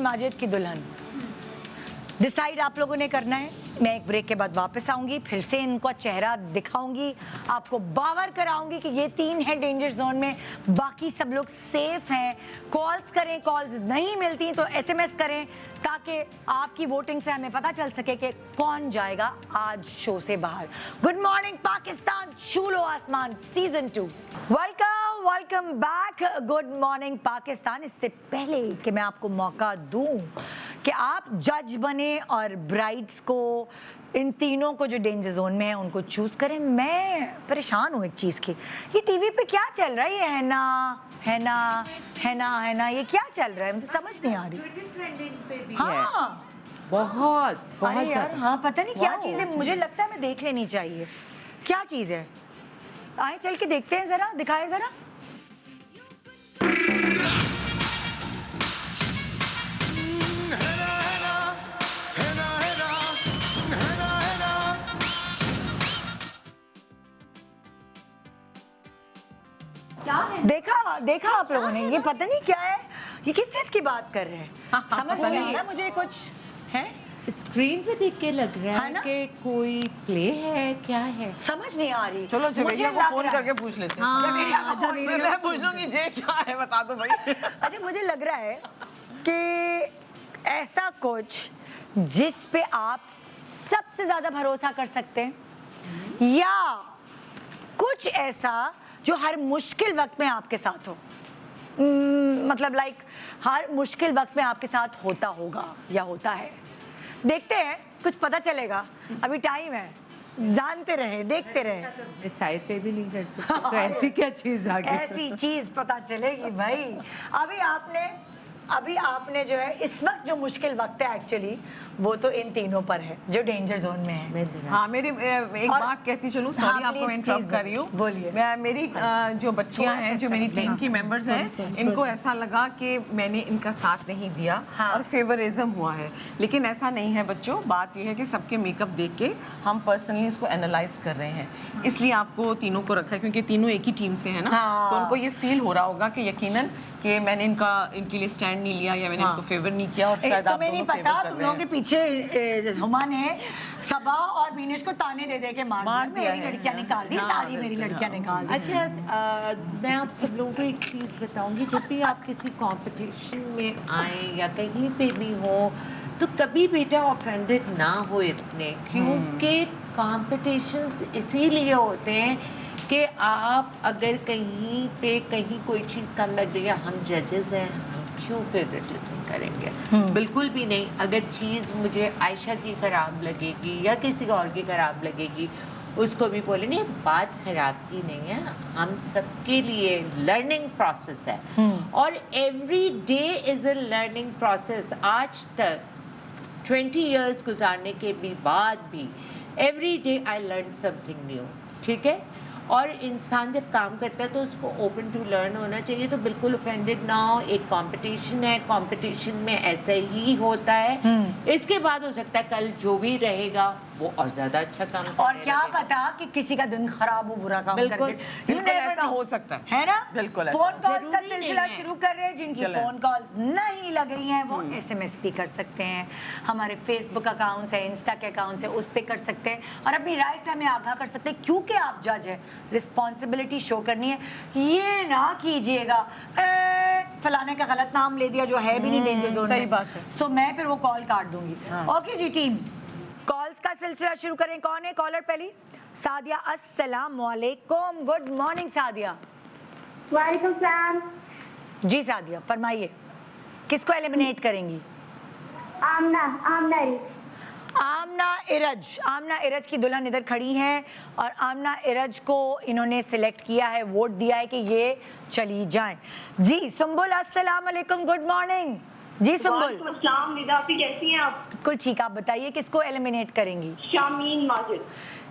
माजिद की दुल्हन। डिसाइड आप लोगों ने करना है। मैं एक ब्रेक के बाद वापस आऊंगी, फिर से इनका चेहरा दिखाऊंगी, आपको बावर कराऊंगी कि ये 3 हैं डेंजर जोन में, बाकी सब लोग सेफ हैं। कॉल्स करें, कॉल्स नहीं मिलती तो SMS करें, ताकि आपकी वोटिंग से हमें पता चल सके कि कौन जाएगा आज शो से बाहर। गुड मॉर्निंग पाकिस्तान, छू लो आसमान season 2। Welcome back. Good morning Pakistan. इससे पहले कि मैं आपको मौका दूं कि आप जज बने और ब्राइड्स को, इन तीनों को जो डेंजर जोन में है उनको चूज करें, मैं परेशान हूँ एक चीज़ की। ये टीवी पे क्या चल रहा है? ये है ना, ये क्या चल रहा है? मुझे समझ नहीं आ रही। हाँ बहुत अरे यार, ज़्यादा। हाँ पता नहीं क्या वाओ, चीज़ है, मुझे लगता है मैं देख लेनी चाहिए। क्या चीज़ है? आए चल के देखते हैं जरा, दिखाए जरा। क्या है? देखा आप लोगों ने? ये पता नहीं क्या है, ये किस चीज की बात कर रहे हैं, समझ नहीं आ रहा मुझे कुछ है, स्क्रीन पे देख के लग रहा है है ना? कि कोई प्ले है, क्या है? समझ नहीं आ रही। चलो मुझे जवेरिया को लग फोन रहा करके है- पूछ लेते हैं। हाँ, जवेरिया को फोन जवेरिया मैं पूछ लूंगी जे क्या है, बता दो भाई। अच्छा, मुझे लग रहा है कि ऐसा कुछ जिस पे आप सबसे ज्यादा भरोसा कर सकते हैं, या कुछ ऐसा जो हर मुश्किल वक्त में आपके साथ हो। मतलब लाइक हर मुश्किल वक्त में आपके साथ होता होगा या होता है। देखते हैं, कुछ पता चलेगा, अभी टाइम है, जानते रहे, देखते रहे। डिसाइड पे भी नहीं कर सकते, तो ऐसी क्या चीज आ गई? ऐसी चीज पता चलेगी भाई। अभी आपने जो है इस वक्त जो मुश्किल वक्त है एक्चुअली, वो तो इन तीनों पर है जो डेंजर जोन में है। मैं दिला- हाँ, मेरी एक और- बात कहती चलूँ, हाँ, सॉरी आपको please, इंटरप्ट please कर रही हूँ। बोलिए। मेरी जो बच्चियाँ हैं, जो मेरी टीम की मेंबर्स हैं, इनको ऐसा लगा कि मैंने इनका साथ नहीं दिया हाँ। और फेवरिज्म हुआ है, लेकिन ऐसा नहीं है बच्चों। बात यह है कि सबके मेकअप देख के हम पर्सनली इसको एनालाइज कर रहे हैं, इसलिए आपको तीनों को रखा है, क्योंकि तीनों एक ही टीम से है ना। हाँ। तो उनको ये फील हो रहा होगा कि यकीनन कि मैंने इनके लिए स्टैंड नहीं लिया, या मैंने हाँ। इनको फेवर नहीं किया, और शायद आप तुम्हें नहीं दोनों पता, फेवर कर तुम रहे लोगों के हैं। पीछे हुमा ने सबा और बीनेश को ताने दे दे के मार दिया। मेरी है। लड़कियां निकाल दी, हाँ, सारी मेरी बिल्कुल, लड़कियां हाँ। निकाल दी। अच्छा, मैं आप सब लोगों को एक चीज़ बताऊंगी। जब भी आप किसी कंपटीशन में आए या कहीं पे भी हो, तो कभी बेटा ऑफेंडेड ना हो इतने, क्योंकि कॉम्पिटिशन्स इसीलिए होते हैं कि आप अगर कहीं पे कहीं कोई चीज़ कम लग रही है, हम जजेस हैं, हम क्यों फेवरेटिज्म करेंगे? बिल्कुल भी नहीं। अगर चीज़ मुझे आयशा की ख़राब लगेगी या किसी और की ख़राब लगेगी, उसको भी बोले नहीं, बात ख़राब की नहीं है, हम सबके लिए लर्निंग प्रोसेस है, और every day is a learning process. आज तक 20 इयर्स गुजारने के भी बाद भी every day I learn something new, ठीक है। और इंसान जब काम करता है तो उसको ओपन टू लर्न होना चाहिए, तो बिल्कुल ऑफेंडेड ना हो। एक कंपटीशन है, कंपटीशन में ऐसा ही होता है। इसके बाद हो सकता है कल जो भी रहेगा वो और ज्यादा अच्छा काम और करने क्या लगेगा। पता कि किसी का दिन खराब हो, बुरा काम बिल्कुल, करके। You बिल्कुल never ऐसा know. हो सकता है ना? बिल्कुल ऐसा फोन हो कॉल्स का जरूरी नहीं सिलसिला है। शुरू कर रहे हैं। जिनकी चलें। फोन कॉल्स नहीं लग रही हैं वो SMS भी कर सकते हैं, हमारे फेसबुक अकाउंट है, इंस्टा के अकाउंट है, उस पर कर सकते हैं और अपनी राय से हमें आगाह कर सकते हैं, क्योंकि आप जज है, रिस्पॉन्सिबिलिटी शो करनी है। ये ना कीजिएगा फलाने का गलत नाम ले दिया जो है भी नहीं डेंजर जोन सही में। बात है। सो मैं फिर वो कॉल काट दूंगी। हाँ। ओके जी टीम, कॉल्स का सिलसिला शुरू करें। कौन है कॉलर पहली? सादिया, अस्सलाम वालेकुम। Good morning Sadia. वालेकुम सलाम। जी सादिया फरमाइए, किसको एलिमिनेट करेंगी? आमना आमना आमना इरज। आमना इरज की दुल्हन इधर खड़ी हैं और आमना इरज को इन्होंने सिलेक्ट किया है, वोट दिया है कि ये चली जाएं। जी सुंबुल, अस्सलाम वालेकुम, गुड मॉर्निंग। जी सुंबुल। वालेकुम अस्सलाम। निदा आपकी कैसी हैं आप? बिल्कुल ठीक, आप बताइए किसको एलिमिनेट करेंगी? शामीन माजिद।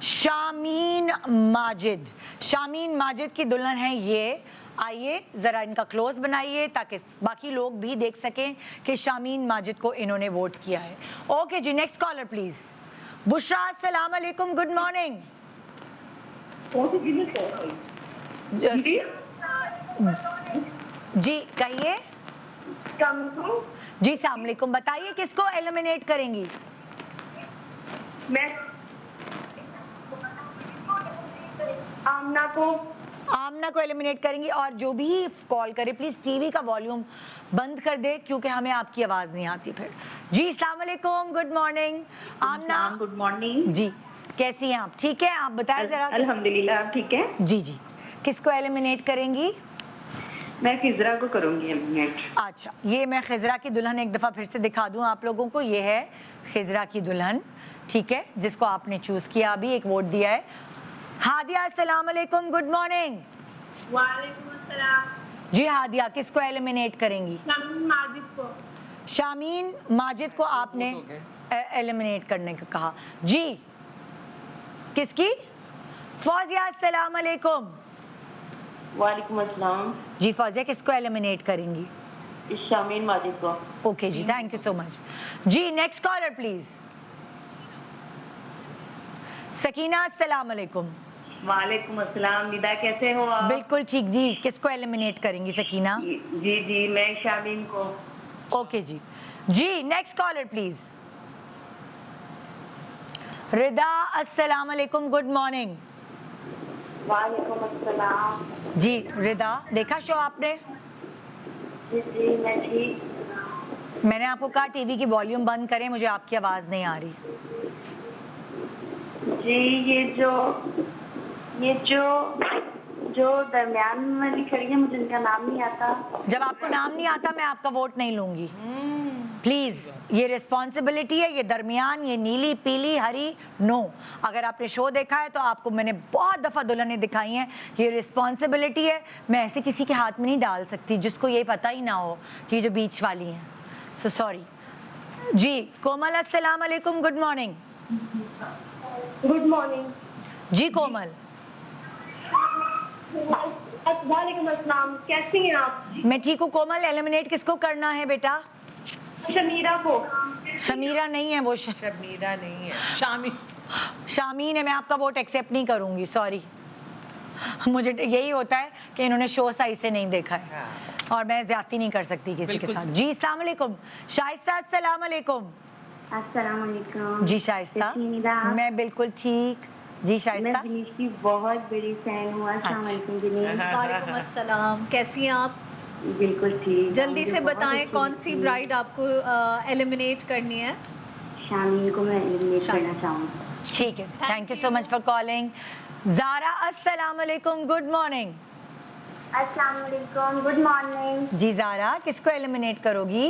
शामीन माजिद। शामीन माजिद की दुल्हन है ये। आइए ज़रा इनका क्लोज बनाइए ताकि बाकी लोग भी देख सकें कि शामीन माजिद को इन्होंने वोट किया है। ओके जी, नेक्स्ट कॉलर प्लीज। बुशरा, अस्सलाम वालेकुम, गुड मॉर्निंग। जी कहिए। जी अस्सलाम वालेकुम, बताइए किसको एलिमिनेट करेंगी? मैं आमना को। आमना को एलिमिनेट करेंगी और जो भी कॉल करे प्लीज टीवी का वॉल्यूम बंद कर दे क्योंकि हमें आपकी आवाज नहीं आती फिर। जी अस्सलाम वालेकुम, गुड मॉर्निंग। आमना, गुड मॉर्निंग। जी कैसी हैं आप? ठीक है, आप बताएं जरा। अल्हम्दुलिल्लाह आप ठीक है। जी जी, किसको एलिमिनेट करेंगी? मैं खिजरा को करूंगी एलिमिनेट। अच्छा, ये मैं खिजरा की दुल्हन एक दफ़ा फिर से दिखा दूं आप लोगों को। ये है खिजरा की दुल्हन, ठीक है, जिसको आपने चूज किया, अभी एक वोट दिया है। हादिया, अस्सलाम वालेकुम, गुड मॉर्निंग। वालेकुम अस्सलाम। जी हादिया, किसको एलिमिनेट करेंगी? शामीन माजिद को। शामीन माजिद को आपने एलिमिनेट करने का कहा। जी किसकी? फौजिया, अस्सलाम वालेकुम। वालेकुम अस्सलाम। जी फौजिया, किसको एलिमिनेट करेंगी? शामीन माजिद को। ओके जी, थैंक यू सो मच। जी नेक्स्ट कॉलर प्लीज। सकीना, अस्सलाम वालेकुम। वालेकुम अस्सलाम। निदा कैसे हो आप? बिल्कुल ठीक जी, किसको एलिमिनेट करेंगी सकीना? जी जी मैं शामीन को। ओके जी। जी नेक्स्ट कॉलर प्लीज। रिदा, अस्सलाम वालेकुम, गुड मॉर्निंग। वालेकुम अस्सलाम। जी रिदा, देखा शो आपने? जी जी मैं ठीक। मैंने आपको कहा टीवी की वॉल्यूम बंद करें, मुझे आपकी आवाज़ नहीं आ रही। जी ये जो दरमियान वाली खड़ी है, मुझे इनका नाम नहीं आता। जब आपको नाम नहीं आता मैं आपका वोट नहीं लूंगी प्लीज। ये रिस्पॉन्सिबिलिटी है, ये दरमियान, ये नीली पीली हरी नो। अगर आपने शो देखा है तो आपको मैंने बहुत दफ़ा दुल्हनें दिखाई हैं। ये रिस्पॉन्सिबिलिटी है, मैं ऐसे किसी के हाथ में नहीं डाल सकती जिसको ये पता ही ना हो कि ये जो बीच वाली हैं। So sorry. जी कोमल, अस्सलाम वालेकुम, गुड मॉर्निंग। Good morning. जी कोमल। वालेकुम अस्सलाम। कैसी हैं आप? मैं ठीक हूँ कोमल। एलिमिनेट किसको करना है बेटा? शमीरा को। शमीरा नहीं है वो, शमीरा नहीं है, शामीन है। मैं आपका वोट एक्सेप्ट नहीं करूंगी, सॉरी। मुझे यही होता है कि इन्होंने शो सही से नहीं देखा है हाँ। और मैं ज्यादती नहीं कर सकती किसी के साथ। जी अस्सलाम वालेकुम। शाइस्ता, अस्सलाम वालेकुम। अस्सलाम वालेकुम। जी शाइस्ता। कैसी हैं निदा आप? मैं बिल्कुल ठीक। जी मैं शाइस्ता। दिनेश की बहुत बड़ी फैन हूँ। अस्सलाम वालेकुम दिनेश। वालेकुम अस्सलाम, कैसी हैं आप? बिल्कुल ठीक। जल्दी मुझे से बहुत बताएं अच्छी कौन सी लगती है। ब्राइड आपको एलिमिनेट करनी है? शामीन को मैं एलिमिनेट शामीन। करना चाहूँगी। ठीक है, thank you so much for calling. Zara, अस्सलाम वालेकुम, गुड मॉर्निंग। अस्सलाम वालेकुम, गुड मॉर्निंग। जी ज़ारा, किसको एलिमिनेट करोगी?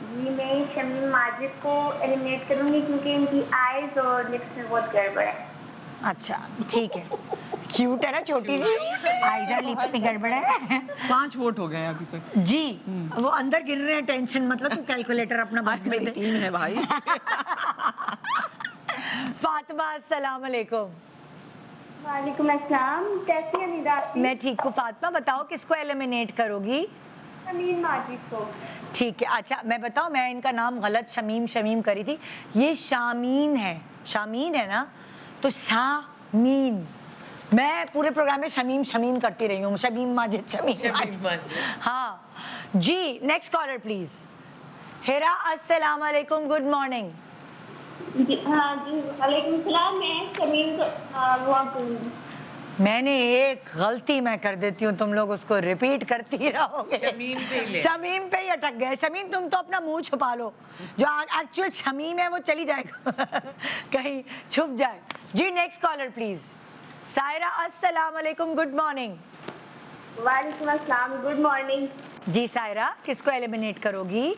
जी मैं शमीन माजिद को एलिमिनेट करूँगी क्योंकि इनकी आईज और लिप्स में बहुत गड़बड़ है। अच्छा ठीक है, क्यूट है ना, छोटी सी आईज और लिप्स में गड़बड़ है। 5 वोट हो गए अभी तक। जी वो अंदर गिर रहे हैं, टेंशन मतलब तू कैलकुलेटर अपना बात मेरी टीम है भाई। फातिमा अस्सलाम वालेकुम। वालेकुम अस्सलाम, कैसी हैं निदा आप? मैं ठीक हूँ फातिमा, बताओ किसको एलिमिनेट करोगी? शमीम माजिद को। ठीक है, अच्छा मैं बताऊँ, मैं इनका नाम गलत शमीम शमीम करी थी, ये शामीन है, शामीन है ना, तो शामीन। मैं पूरे प्रोग्राम में शमीम शमीम करती रही हूँ, शमीम माजिद शमीम माजिद। हाँ जी, नेक्स्ट कॉलर प्लीज। हेरा अस्सलाम वालेकुम, गुड मॉर्निंग। हाँ जी, वालेकुम सलाम। मैं शमीम को वॉक करूँगी। मैंने एक गलती मैं कर देती हूँ, तुम लोग उसको रिपीट करती रहोगे। शमीम पे ही अटक गए। शमीम तुम तो अपना मुंह छुपा लो, जो एक्चुअल शमीम है वो चली जाएगा कहीं छुप जाए। जी नेक्स्ट कॉलर प्लीज। सायरा अस्सलाम वालेकुम, गुड मॉर्निंग। वालेकुम अस्सलाम, गुड मॉर्निंग। जी सायरा, किसको एलिमिनेट करोगी?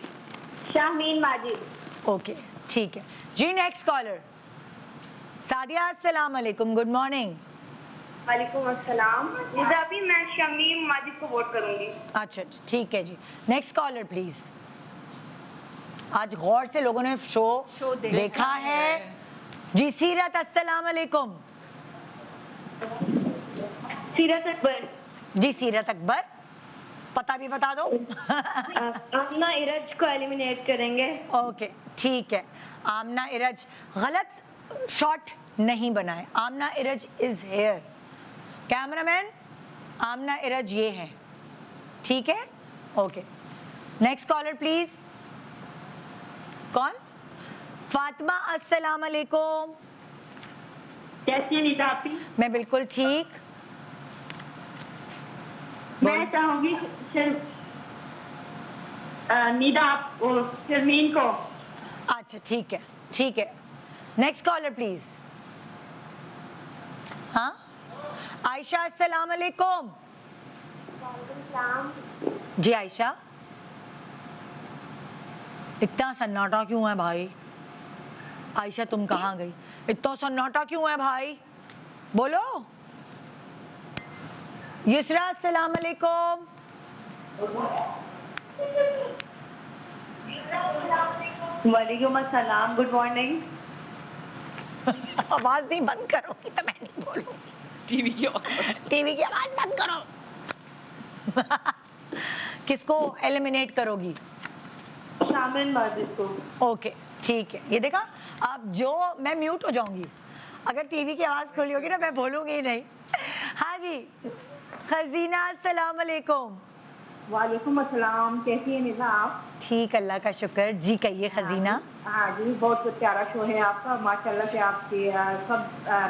शामीन माजिद। ओके ठीक है जी। नेक्स्ट कॉलर सादिया अस्सलाम वालेकुम, गुड मॉर्निंग। वालेकुम अस्सलाम। निदा भी मैं शमीम माजिद को वोट करूंगी। अच्छा ठीक है जी। Next caller please. आज गौर से लोगों ने शो देखा है जी। सीरत अस्सलाम वालेकुम। सीरत अकबर। जी सीरत अकबर, पता भी बता दो। आमना इरज को एलिमिनेट करेंगे। ओके ठीक है। आमना इरज, गलत शॉट नहीं बनाए। आमना इरज इज हेयर। कैमरामैन, आमना इरज ये है, ठीक है? Okay next caller please. कौन? फातिमा अस्सलाम वालेकुम। कैसी है निदा आप? मैं बिल्कुल ठीक। मैं चाहूंगी निदा शर्मीन को। अच्छा ठीक है, ठीक है। Next caller please. हाँ आयशा अस्सलाम वालेकुम। जी आयशा, इतना सन्नाटा क्यों है भाई? आयशा तुम कहाँ गई? इतना सन्नाटा क्यों है भाई? बोलो। युसरा अस्सलाम वालेकुम। वालेकुम अस्सलाम, गुड मॉर्निंग। आवाज नहीं बंद करोगी तो मैं नहीं बोलूंगी। टीवी की आवाज बंद करो। किसको एलिमिनेट करोगी? शामीन माजिद को। ओके ठीक है। ये देखा, अब जो मैं म्यूट हो जाऊंगी अगर टीवी की आवाज खुली होगी ना, मैं बोलूंगी ही नहीं। हाँ जी खजीना अस्सलाम वालेकुम। वालेकुम अस्सलाम, कैसी है निदा आप? ठीक, अल्लाह का शुक्र। जी कहिए खजीना। हाँ जी, बहुत प्यारा शो है आपका, माशाल्लाह से। आपके सब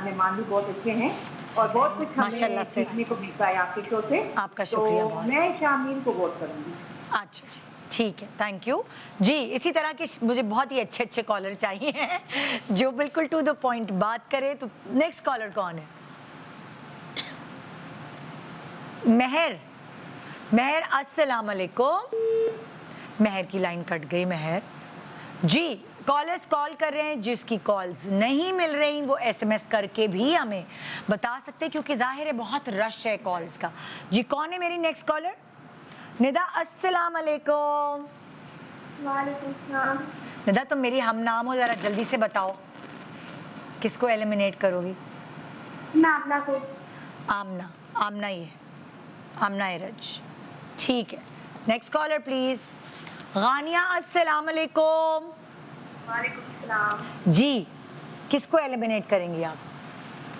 मेहमान भी बहुत अच्छे हैं और बहुत कुछ माशाल्लाह हमें से। सीखने को मिलता है आपके शो से। आपका शुक्रिया तो बहुत। मैं शामीन को वोट करूंगी। अच्छा जी ठीक है, थैंक यू जी। इसी तरह के मुझे बहुत ही अच्छे अच्छे कॉलर चाहिए हैं जो बिल्कुल टू द पॉइंट बात करे। तो नेक्स्ट कॉलर कौन है? महर। महर अस्सलाम वालेकुम। महर की लाइन कट गई। महर जी, कॉलर्स कॉल कर रहे हैं, जिसकी कॉल्स नहीं मिल रही वो एसएमएस करके भी हमें बता सकते हैं, क्योंकि जाहिर है बहुत रश है कॉल्स का। जी कौन है मेरी नेक्स्ट कॉलर? निदा अस्सलाम वालेकुम। वालेकुम सलाम। निदा तुम मेरी हम नाम हो, जरा जल्दी से बताओ किसको एलिमिनेट करोगी? मैं अपना को। आमना। आमना ही है, आमना इरज। ठीक है नेक्स्ट कॉलर प्लीज। गानिया अस्सलाम वालेकुम। वालेकुम सलाम। जी किसको एलिमिनेट करेंगी आप?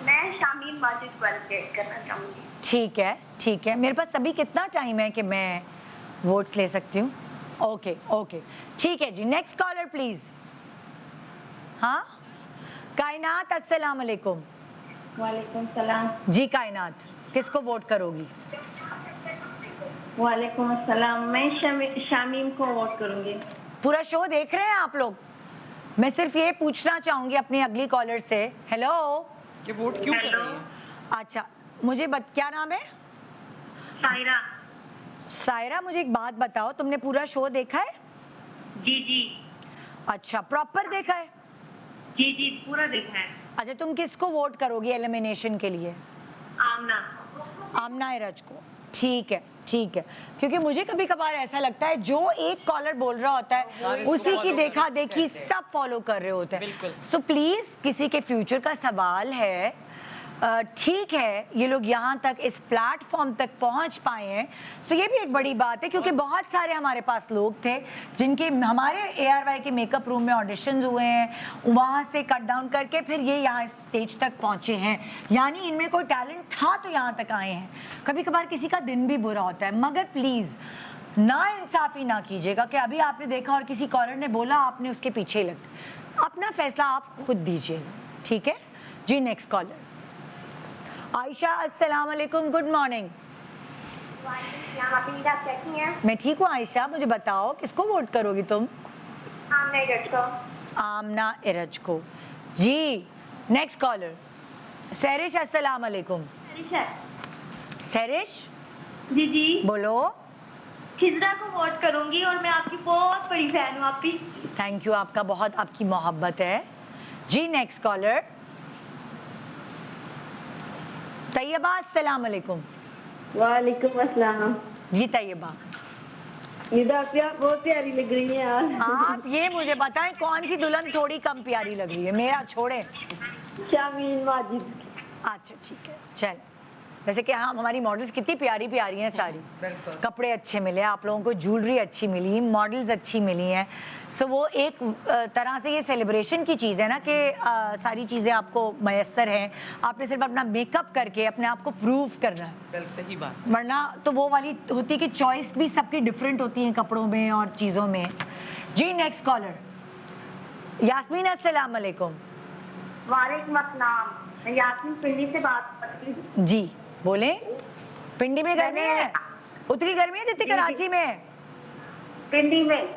मैं शामीन माजिद को एलिमिनेट करना चाहूंगी। ठीक है ठीक है। मेरे पास अभी कितना टाइम है कि मैं वोट्स ले सकती हूँ? ओके ओके ठीक है जी। Next caller please. हाँ कायनात अस्सलाम वालेकुम। वालेकुम सलाम। जी कायनात, किसको वोट करोगी? वालेकुम अस्सलाम, मैं शामीम को वोट करूंगी। पूरा शो देख रहे हैं आप लोग? मैं सिर्फ ये पूछना चाहूंगी अपनी अगली कॉलर से। हेलो, ये वोट क्यों कर रही है? अच्छा मुझे क्या नाम है? सायरा। सायरा, मुझे एक बात बताओ, तुमने पूरा शो देखा है? जी जी। अच्छा प्रॉपर देखा है? जी जी, पूरा देखा है। अच्छा तुम किसको वोट करोगी एलिमिनेशन के लिए? आमना। आमना इरज को। ठीक है ठीक है, क्योंकि मुझे कभी कभार ऐसा लगता है जो एक कॉलर बोल रहा होता है उसी की देखा देखी सब फॉलो कर रहे होते हैं। सो प्लीज किसी के फ्यूचर का सवाल है, ठीक है ये लोग यहाँ तक इस प्लेटफॉर्म तक पहुँच पाए हैं, सो ये भी एक बड़ी बात है, क्योंकि बहुत सारे हमारे पास लोग थे जिनके हमारे ARY के मेकअप रूम में ऑडिशंस हुए हैं, वहाँ से कट डाउन करके फिर ये यहाँ स्टेज तक पहुँचे हैं, यानी इनमें कोई टैलेंट था तो यहाँ तक आए हैं। कभी कभार किसी का दिन भी बुरा होता है, मगर प्लीज़ ना इंसाफी ना कीजिएगा कि अभी आपने देखा और किसी कॉलर ने बोला आपने उसके पीछे ही लग, अपना फैसला आप खुद दीजिएगा, ठीक है जी। नेक्स्ट कॉलर आयशा, अस्सलाम वालेकुम, गुड मॉर्निंग। आप कैसी हैं? मैं ठीक हूँ आयशा, मुझे बताओ किसको वोट करोगी तुम? आमना इरज को। आमना इरज को, जी। नेक्स्ट कॉलर सैरिश, अस्सलाम वालेकुम। सैरिश जी जी, बोलो। खिजरा को वोट करूंगी और मैं आपकी बहुत बड़ी फैन हूँ आपकी। थैंक यू, आपका बहुत आपकी मोहब्बत है जी। नेक्स्ट कॉलर तैयबा, अस्सलाम वालेकुम। वालेकुम अस्सलाम। जी तैयबा, ये तो आप बहुत प्यारी लग रही हैं यार। आप ये मुझे बताएं कौन सी दुल्हन थोड़ी कम प्यारी लग रही है? मेरा छोड़े। शामीन माजिद। अच्छा ठीक है, चल। वैसे कि हाँ, हमारी मॉडल्स कितनी प्यारी प्यारी हैं सारी, कपड़े अच्छे मिले, आप लोगों को ज्वेलरी अच्छी मिली, मॉडल्स अच्छी मिली हैं। सो वो एक तरह से ये सेलिब्रेशन की चीज़ है ना कि सारी चीज़ें आपको मैसर हैं, आपने सिर्फ अपना मेकअप करके अपने आप को प्रूव करना है। सही बात। वरना तो वो वाली होती कि चॉइस भी सबकी डिफरेंट होती है कपड़ों में और चीज़ों में जी। नेक्स्ट कॉलर यास्मीन, अस्सलाम वालेकुम। वालेकुम अस्सलाम, मैं यास्मीन पिंडी से बात कर रही हूँ। जी बोले। पिंडी में गर्मी है? उतनी गर्मी है जितनी कराची में है? पिंडी में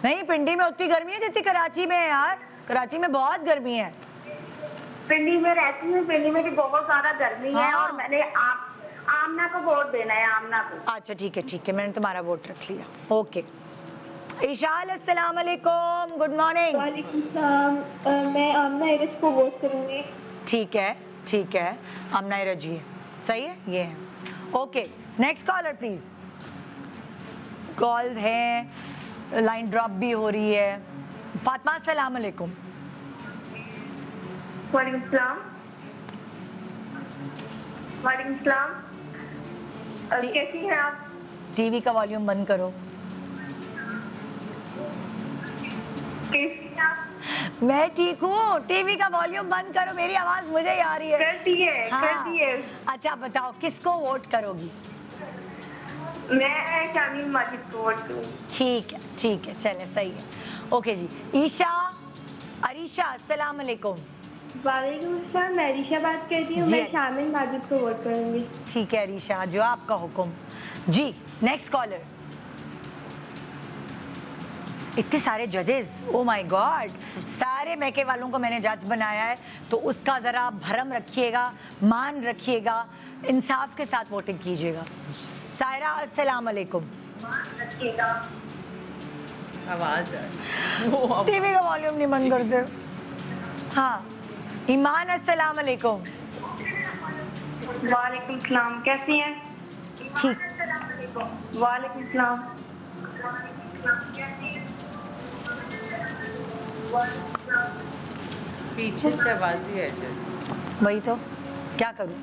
नहीं, पिंडी में उतनी गर्मी है जितनी कराची में है यार, कराची में बहुत गर्मी है। पिंडी में रहती हूँ, पिंडी में भी बहुत ज्यादा गर्मी है हाँ। और मैंने आमना को वोट देना है, आमना को। अच्छा ठीक है, मैंने तुम्हारा वोट रख लिया। ओके इशाल, अस्सलाम वालेकुम, गुड मॉर्निंग। वालेकुम सलाम। मैं आमना इरज को वोट करूंगी। ठीक है, आमना इरज जी है, सही है, ये है। Okay next caller please. Calls हैं, लाइन ड्रॉप भी हो रही है। फातिमा, अस्सलाम वालेकुम। वालेकुम सलाम। वालेकुम सलाम। कैसी हैं आप? टीवी का वॉल्यूम बंद करो। कैसी हैं आप? मैं ठीक हूँ, टीवी का वॉल्यूम बंद करो, मेरी आवाज मुझे ही आ रही है। कर दिए, कर दिए। अच्छा बताओ किसको वोट करोगी? मैं शामीन माजिद को वोट करूंगी। ठीक है, चले सही है। ओके जी। ईशा, अरीशा, अस्सलाम वालेकुम। वालेकुम अस्सलाम, मैं अरीशा बात कर रही हूँ। जी। मैं शामीन माजिद को वोट करूंगी। ठीक है अरीशा, जो आपका हुक्म जी। Next collar. इतने सारे जजेस, ओ माय गॉड, सारे मैके वालों को मैंने जज बनाया है, तो उसका ज़रा भरम रखिएगा, मान रखिएगा, इंसाफ के साथ वोटिंग कीजिएगा। सायरा, अस्सलाम वालेकुम। आवाज टीवी का वॉल्यूम नहीं बंद करते। हाँ, ईमान, अस्सलाम वालेकुम। वालेकुम सलाम, कैसी हैं? ठीक। वालेकुम सलाम। पीछे से आवाज ही है। वही तो, क्या करूं,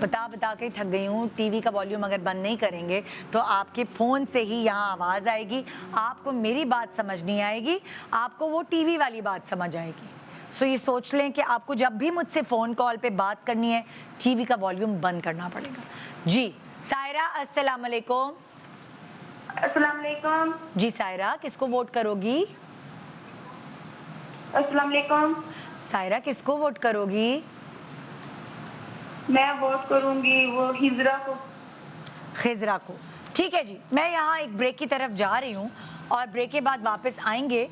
बता के थक गई हूँ। टीवी का वॉल्यूम अगर बंद नहीं करेंगे तो आपके फ़ोन से ही यहाँ आवाज़ आएगी, आपको मेरी बात समझ नहीं आएगी, आपको वो टीवी वाली बात समझ आएगी। सो ये सोच लें कि आपको जब भी मुझसे फ़ोन कॉल पे बात करनी है, टीवी का वॉल्यूम बंद करना पड़ेगा जी। सायरा, अस्सलाम वालेकुम। अस्सलाम वालेकुम। जी सायरा, किसको वोट करोगी? अस्सलाम वालेकुम। सायरा, किसको वोट करोगी? मैं वोट करूंगी वो हिजरा को। खिजरा को। ठीक है जी, मैं यहाँ एक ब्रेक की तरफ जा रही हूँ और ब्रेक के बाद वापस आएंगे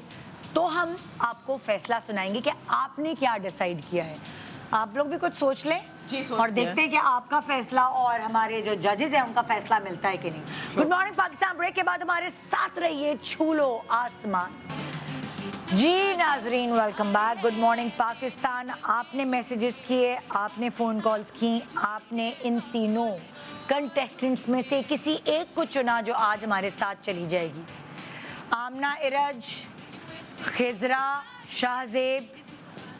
तो हम आपको फैसला सुनाएंगे कि आपने क्या डिसाइड किया है। आप लोग भी कुछ सोच लें जी, सोचते और देखते हैं कि आपका फैसला और हमारे जो जजेस हैं उनका फैसला मिलता है कि नहीं। गुड मॉर्निंग पाकिस्तान, ब्रेक के बाद हमारे साथ रहिए, छू लो आसमान। जी नाजरीन, welcome back. Good morning Pakistan. आपने मैसेजेस किए, आपने फ़ोन कॉल्स की, आपने इन तीनों कंटेस्टेंट्स में से किसी एक को चुना जो आज हमारे साथ चली जाएगी। आमना इरज, खिजरा, शाहजेब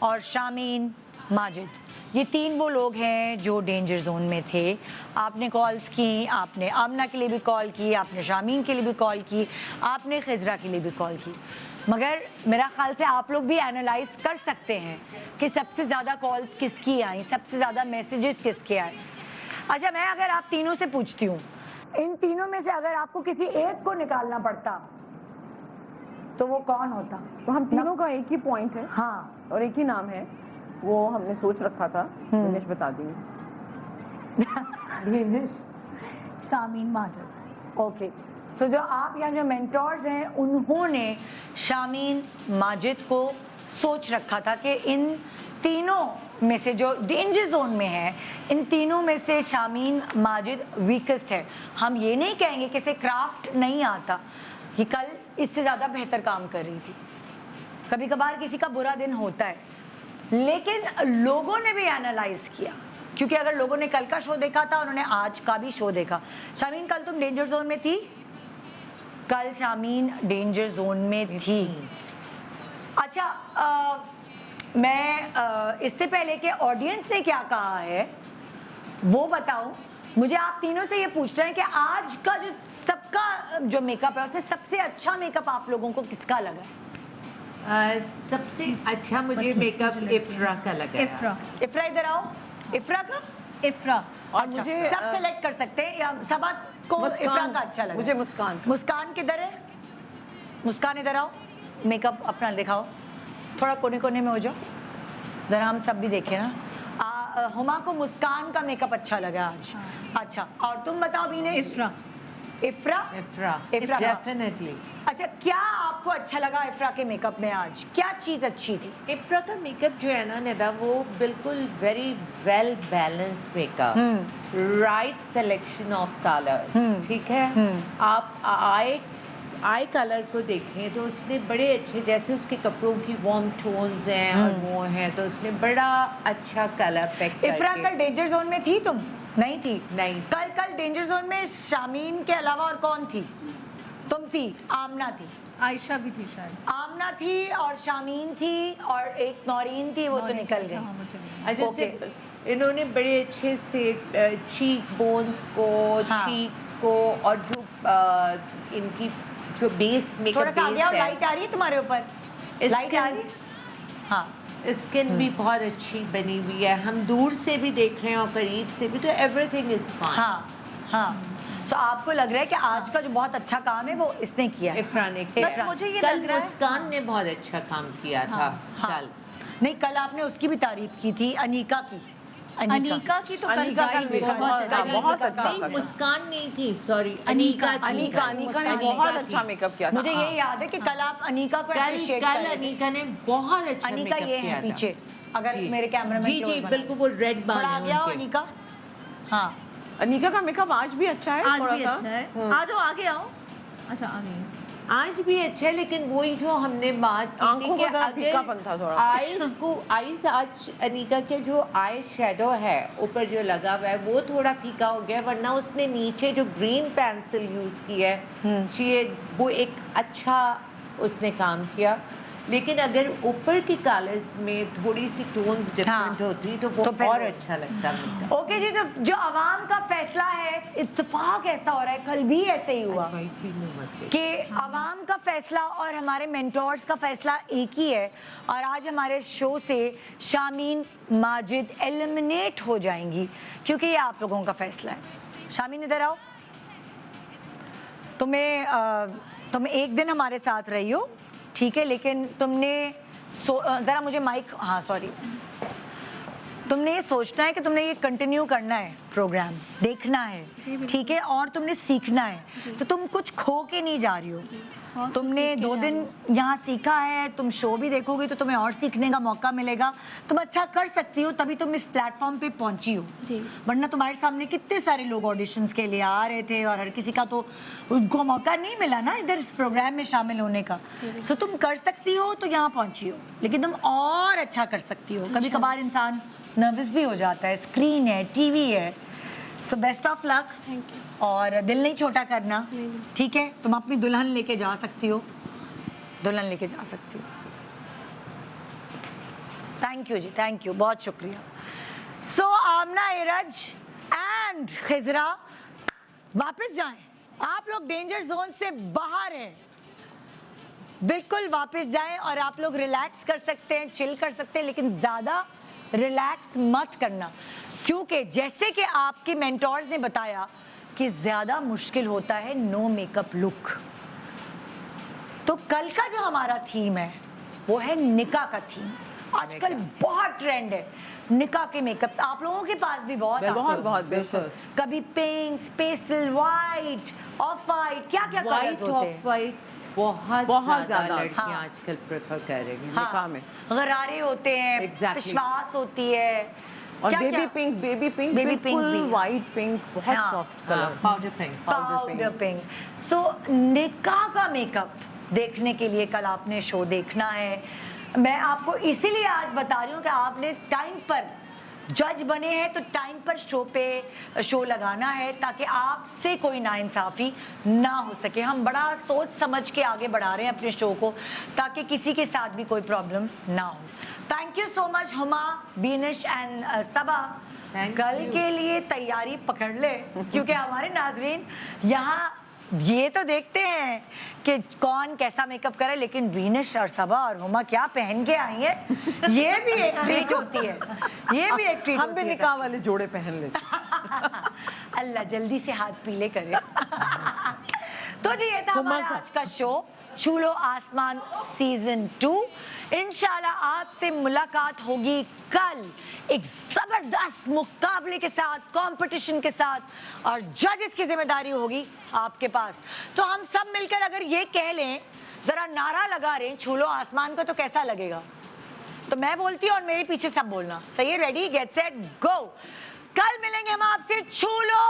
और शामीन माजिद, ये तीन वो लोग हैं जो डेंजर जोन में थे। आपने कॉल्स की, आपने आमना के लिए भी कॉल की, आपने शामीन के लिए भी कॉल की, आपने खिजरा के लिए भी कॉल की, मगर मेरा ख्याल से आप लोग भी एनालाइज कर सकते हैं कि सबसे ज़्यादा कॉल्स किसकी आई, सबसे ज़्यादा मैसेजेस किसके आए। अच्छा, मैं अगर आप तीनों से पूछती हूँ, इन तीनों में से अगर आपको किसी एक को निकालना पड़ता तो वो कौन होता? तो हम तीनों का एक ही पॉइंट है हाँ, और एक ही नाम है, वो हमने सोच रखा था। दिनेश बता देंगे। शामीन माजिद। ओके। तो जो आप यहाँ जो मेंटोर्स हैं उन्होंने शामीन माजिद को सोच रखा था कि इन तीनों में से जो डेंजर जोन में है, इन तीनों में से शामीन माजिद वीकेस्ट है। हम ये नहीं कहेंगे कि इसे क्राफ्ट नहीं आता, ये कल इससे ज़्यादा बेहतर काम कर रही थी। कभी कभार किसी का बुरा दिन होता है, लेकिन लोगों ने भी एनालाइज किया, क्योंकि अगर लोगों ने कल का शो देखा था, उन्होंने आज का भी शो देखा। शामीन, कल तुम डेंजर जोन में थी? कल शामीन डेंजर जोन में थी। अच्छा, मैं इससे पहले कि ऑडियंस ने क्या कहा है वो बताऊं, मुझे आप तीनों से ये पूछ रहे हैं कि आज का जो सबका जो मेकअप है उसमें सबसे अच्छा मेकअप आप लोगों को किसका लगा है? सबसे अच्छा मुझे मेकअप इफ्रा का लगा। इफ्रा, इधर आओ। इफ्रा का? इफ्रा। और अच्छा, मुझे सब सेलेक्ट कर सकते हैं या सबा को इफ्रा का अच्छा लगा? मुझे मुस्कान। मुस्कान किधर है? मुस्कान इधर आओ, मेकअप अपना दिखाओ, थोड़ा कोने कोने में हो जाओ, जरा हम सब भी देखें ना। हुमा को मुस्कान का मेकअप अच्छा लगा आज। अच्छा, और तुम बताओ बीनेश? इफ्रा। इफ्रा? इफ्रा डेफिनेटली। अच्छा, क्या आपको अच्छा लगा इफ्रा के मेकअप में आज? क्या चीज अच्छी थी? इफ्रा का मेकअप जो है ना निदा, वो बिल्कुल very well balanced makeup, right selection of colours, ठीक है। आप आई कलर को देखें तो उसने बड़े अच्छे, जैसे उसके कपड़ों की वार्म टोन्स हैं और वो हैं, तो उसने बड़ा अच्छा कलर पैक इफ्रा करके। कल डेंजर जोन में थी तुम? नहीं थी? नहीं। कल डेंजर जोन में शामीन के अलावा और कौन थी? तुम थी, आमना थी, आयशा भी थी शायद। आमना थी और शामीन थी और एक नौरीन थी, वो तो निकल गई। हाँ, वो चली गई। अच्छा, ओके। इन्होंने बड़े अच्छे से चीक बोन्स को, हाँ। चीक्स को, और जो इनकी जो बेस मेकअप थोड़ा सा आगे आओ, बेस लाइट आ रही है तुम्हारे ऊपर? लाइट आ रही है? हाँ। स्किन भी बहुत अच्छी बनी हुई है। हम दूर से भी देख रहे हैं और करीब से भी, तो एवरीथिंग इज फाइन। हाँ हाँ। सो आपको लग रहा है कि आज का जो बहुत अच्छा काम है वो इसने किया है? इफ्रा ने किया। बस मुझे ये कल लग रहा है मुस्कान ने बहुत अच्छा काम किया था। हाँ। कल नहीं, कल आपने उसकी भी तारीफ की थी, अनीका की। अनीका की तो कल अनीका का ब्राइड मेकअप बहुत बहुत- अच्छी। बहुत अच्छा नहीं, था। मुस्कान नहीं थी, सॉरी, अनीका अनीका थी। अनीका ने बहुत अच्छा मेकअप किया था। मुझे यही याद है कि कल आप अनीका को कल appreciate कर कल रहे थे। अनीका ने बहुत अच्छा अनीका मेकअप ये किया है था। पीछे, अगर जी। मेरे कैमरामैन जी जी बिल्कुल, वो रेड बाल थोड़ा हैं आगे आओ उनके। अनीका। हाँ, अनीका का मेकअप आज भी अच्छा है। आज थोड़ा भी सा। अच्छा है। आ जाओ, आगे आओ। अच्छा, आगे। आज भी अच्छा है, लेकिन वही जो हमने बात की आंखों थी को जरा फीकापन था थोड़ा। आईज आज अनीका के जो आई शेडो है ऊपर जो लगा हुआ है वो थोड़ा फीका हो गया, वरना उसने नीचे जो ग्रीन पेंसिल यूज की है वो एक अच्छा उसने काम किया। लेकिन अगर ऊपर की कलर्स में थोड़ी सी टोन्स डिफरेंट होती तो वो तो फिर और वो- अच्छा लगता मेकअप। ओके जी। तो जो आवाम का फैसला है, इत्तेफाक ऐसा हो रहा है, कल भी ऐसे ही हुआ कि आवाम का फैसला और हमारे मेंटोर्स का फैसला एक ही है, और आज हमारे शो से शामीन माजिद एलिमिनेट हो जाएंगी, क्योंकि ये आप लोगों का फैसला है। शामीन इधर आओ। तुम एक दिन हमारे साथ रही हो, ठीक है, लेकिन तुमने ज़रा मुझे माइक, हाँ सॉरी, तुमने ये सोचना है कि तुमने ये कंटिन्यू करना है, प्रोग्राम देखना है, ठीक है, और तुमने सीखना है। तो तुम कुछ खो के नहीं जा रही हो। तुमने 2 दिन यहाँ सीखा है, तुम शो भी देखोगे तो तुम्हें और सीखने का मौका मिलेगा। तुम अच्छा कर सकती हो, तभी तुम इस प्लेटफॉर्म पे पहुंची हो। वरना तुम्हारे सामने कितने सारे लोग ऑडिशंस के लिए आ रहे थे और हर किसी का तो उनको मौका नहीं मिला ना इधर इस प्रोग्राम में शामिल होने का। सो तुम कर सकती हो तो यहाँ पहुंची हो, लेकिन तुम और अच्छा कर सकती हो। कभी कभार इंसान नर्वस भी हो जाता है, स्क्रीन है, टीवी है। So best of luck. Thank you. और दिल नहीं छोटा करना, ठीक है। तुम अपनी दुल्हन लेके जा सकती हो, दुल्हन लेके जा सकती हो। थैंक यू जी, थैंक यू, बहुत शुक्रिया। सो आमना एरज एंड खिजरा वापस जाएं। आप लोग डेंजर जोन से बाहर हैं, बिल्कुल वापस जाएं और आप लोग रिलैक्स कर सकते हैं, चिल कर सकते हैं, लेकिन ज़्यादा रिलैक्स मत करना, क्योंकि जैसे कि आपके मेंटोर्स ने बताया कि ज़्यादा मुश्किल होता है नो मेकअप लुक। तो कल का जो हमारा थीम है वो है निकाह का थीम। आजकल बहुत ट्रेंड है निकाह के मेकअप्स, आप लोगों के पास भी बहुत आते हैं। बहुत बिल्कुल। कभी pink, pastel, white, of white, क्या क्या वाइट कलर्स होते हैं। ऑफ वाइट बहुत बहुत ज़्यादा ज़्यादा, लड़कियां हाँ। आजकल प्रेफर कर रही हैं। निकाह में। गरारे होते हैं, Exactly. विश्वास होती है, और क्या- बेबी क्या? Pink, baby pink, Baby pink बिल्कुल भी है। वाइट पिंक, बहुत हाँ। सॉफ्ट हाँ, colour. Powder pink. Powder pink. So निकाह का मेकअप देखने के लिए कल आपने शो देखना है। मैं आपको इसीलिए आज बता रही हूँ कि आपने टाइम पर जज बने हैं तो टाइम पर शो लगाना है, ताकि आपसे कोई नाइंसाफ़ी ना हो सके। हम बड़ा सोच समझ के आगे बढ़ा रहे हैं अपने शो को, ताकि किसी के साथ भी कोई प्रॉब्लम ना हो। Thank you so much Huma, Binish and Saba. Thank कल you. के लिए तैयारी पकड़ ले, क्योंकि हमारे नाजरीन यहाँ ये तो देखते हैं कि कौन कैसा मेकअप करे, लेकिन वीनश और सबा और हुमा क्या पहन के आई है, ये भी एक ट्रीट होती है, ये भी एक ट्रीट हम भी होती है। निकाह वाले जोड़े पहन लेते। अल्लाह जल्दी से हाथ पीले करे। तो जी ये था हमारा आज का शो छू लो आसमान सीजन 2। इंशाल्लाह आपसे मुलाकात होगी कल एक जबरदस्त मुकाबले के साथ, कंपटीशन के साथ, और जजेस की जिम्मेदारी होगी आपके पास। तो हम सब मिलकर अगर ये कह लें, जरा नारा लगा रहे हैं छू लो आसमान को, तो कैसा लगेगा? तो मैं बोलती हूँ और मेरे पीछे सब बोलना। सही है? रेडी, गेट सेट, गो। कल मिलेंगे हम आपसे। छू लो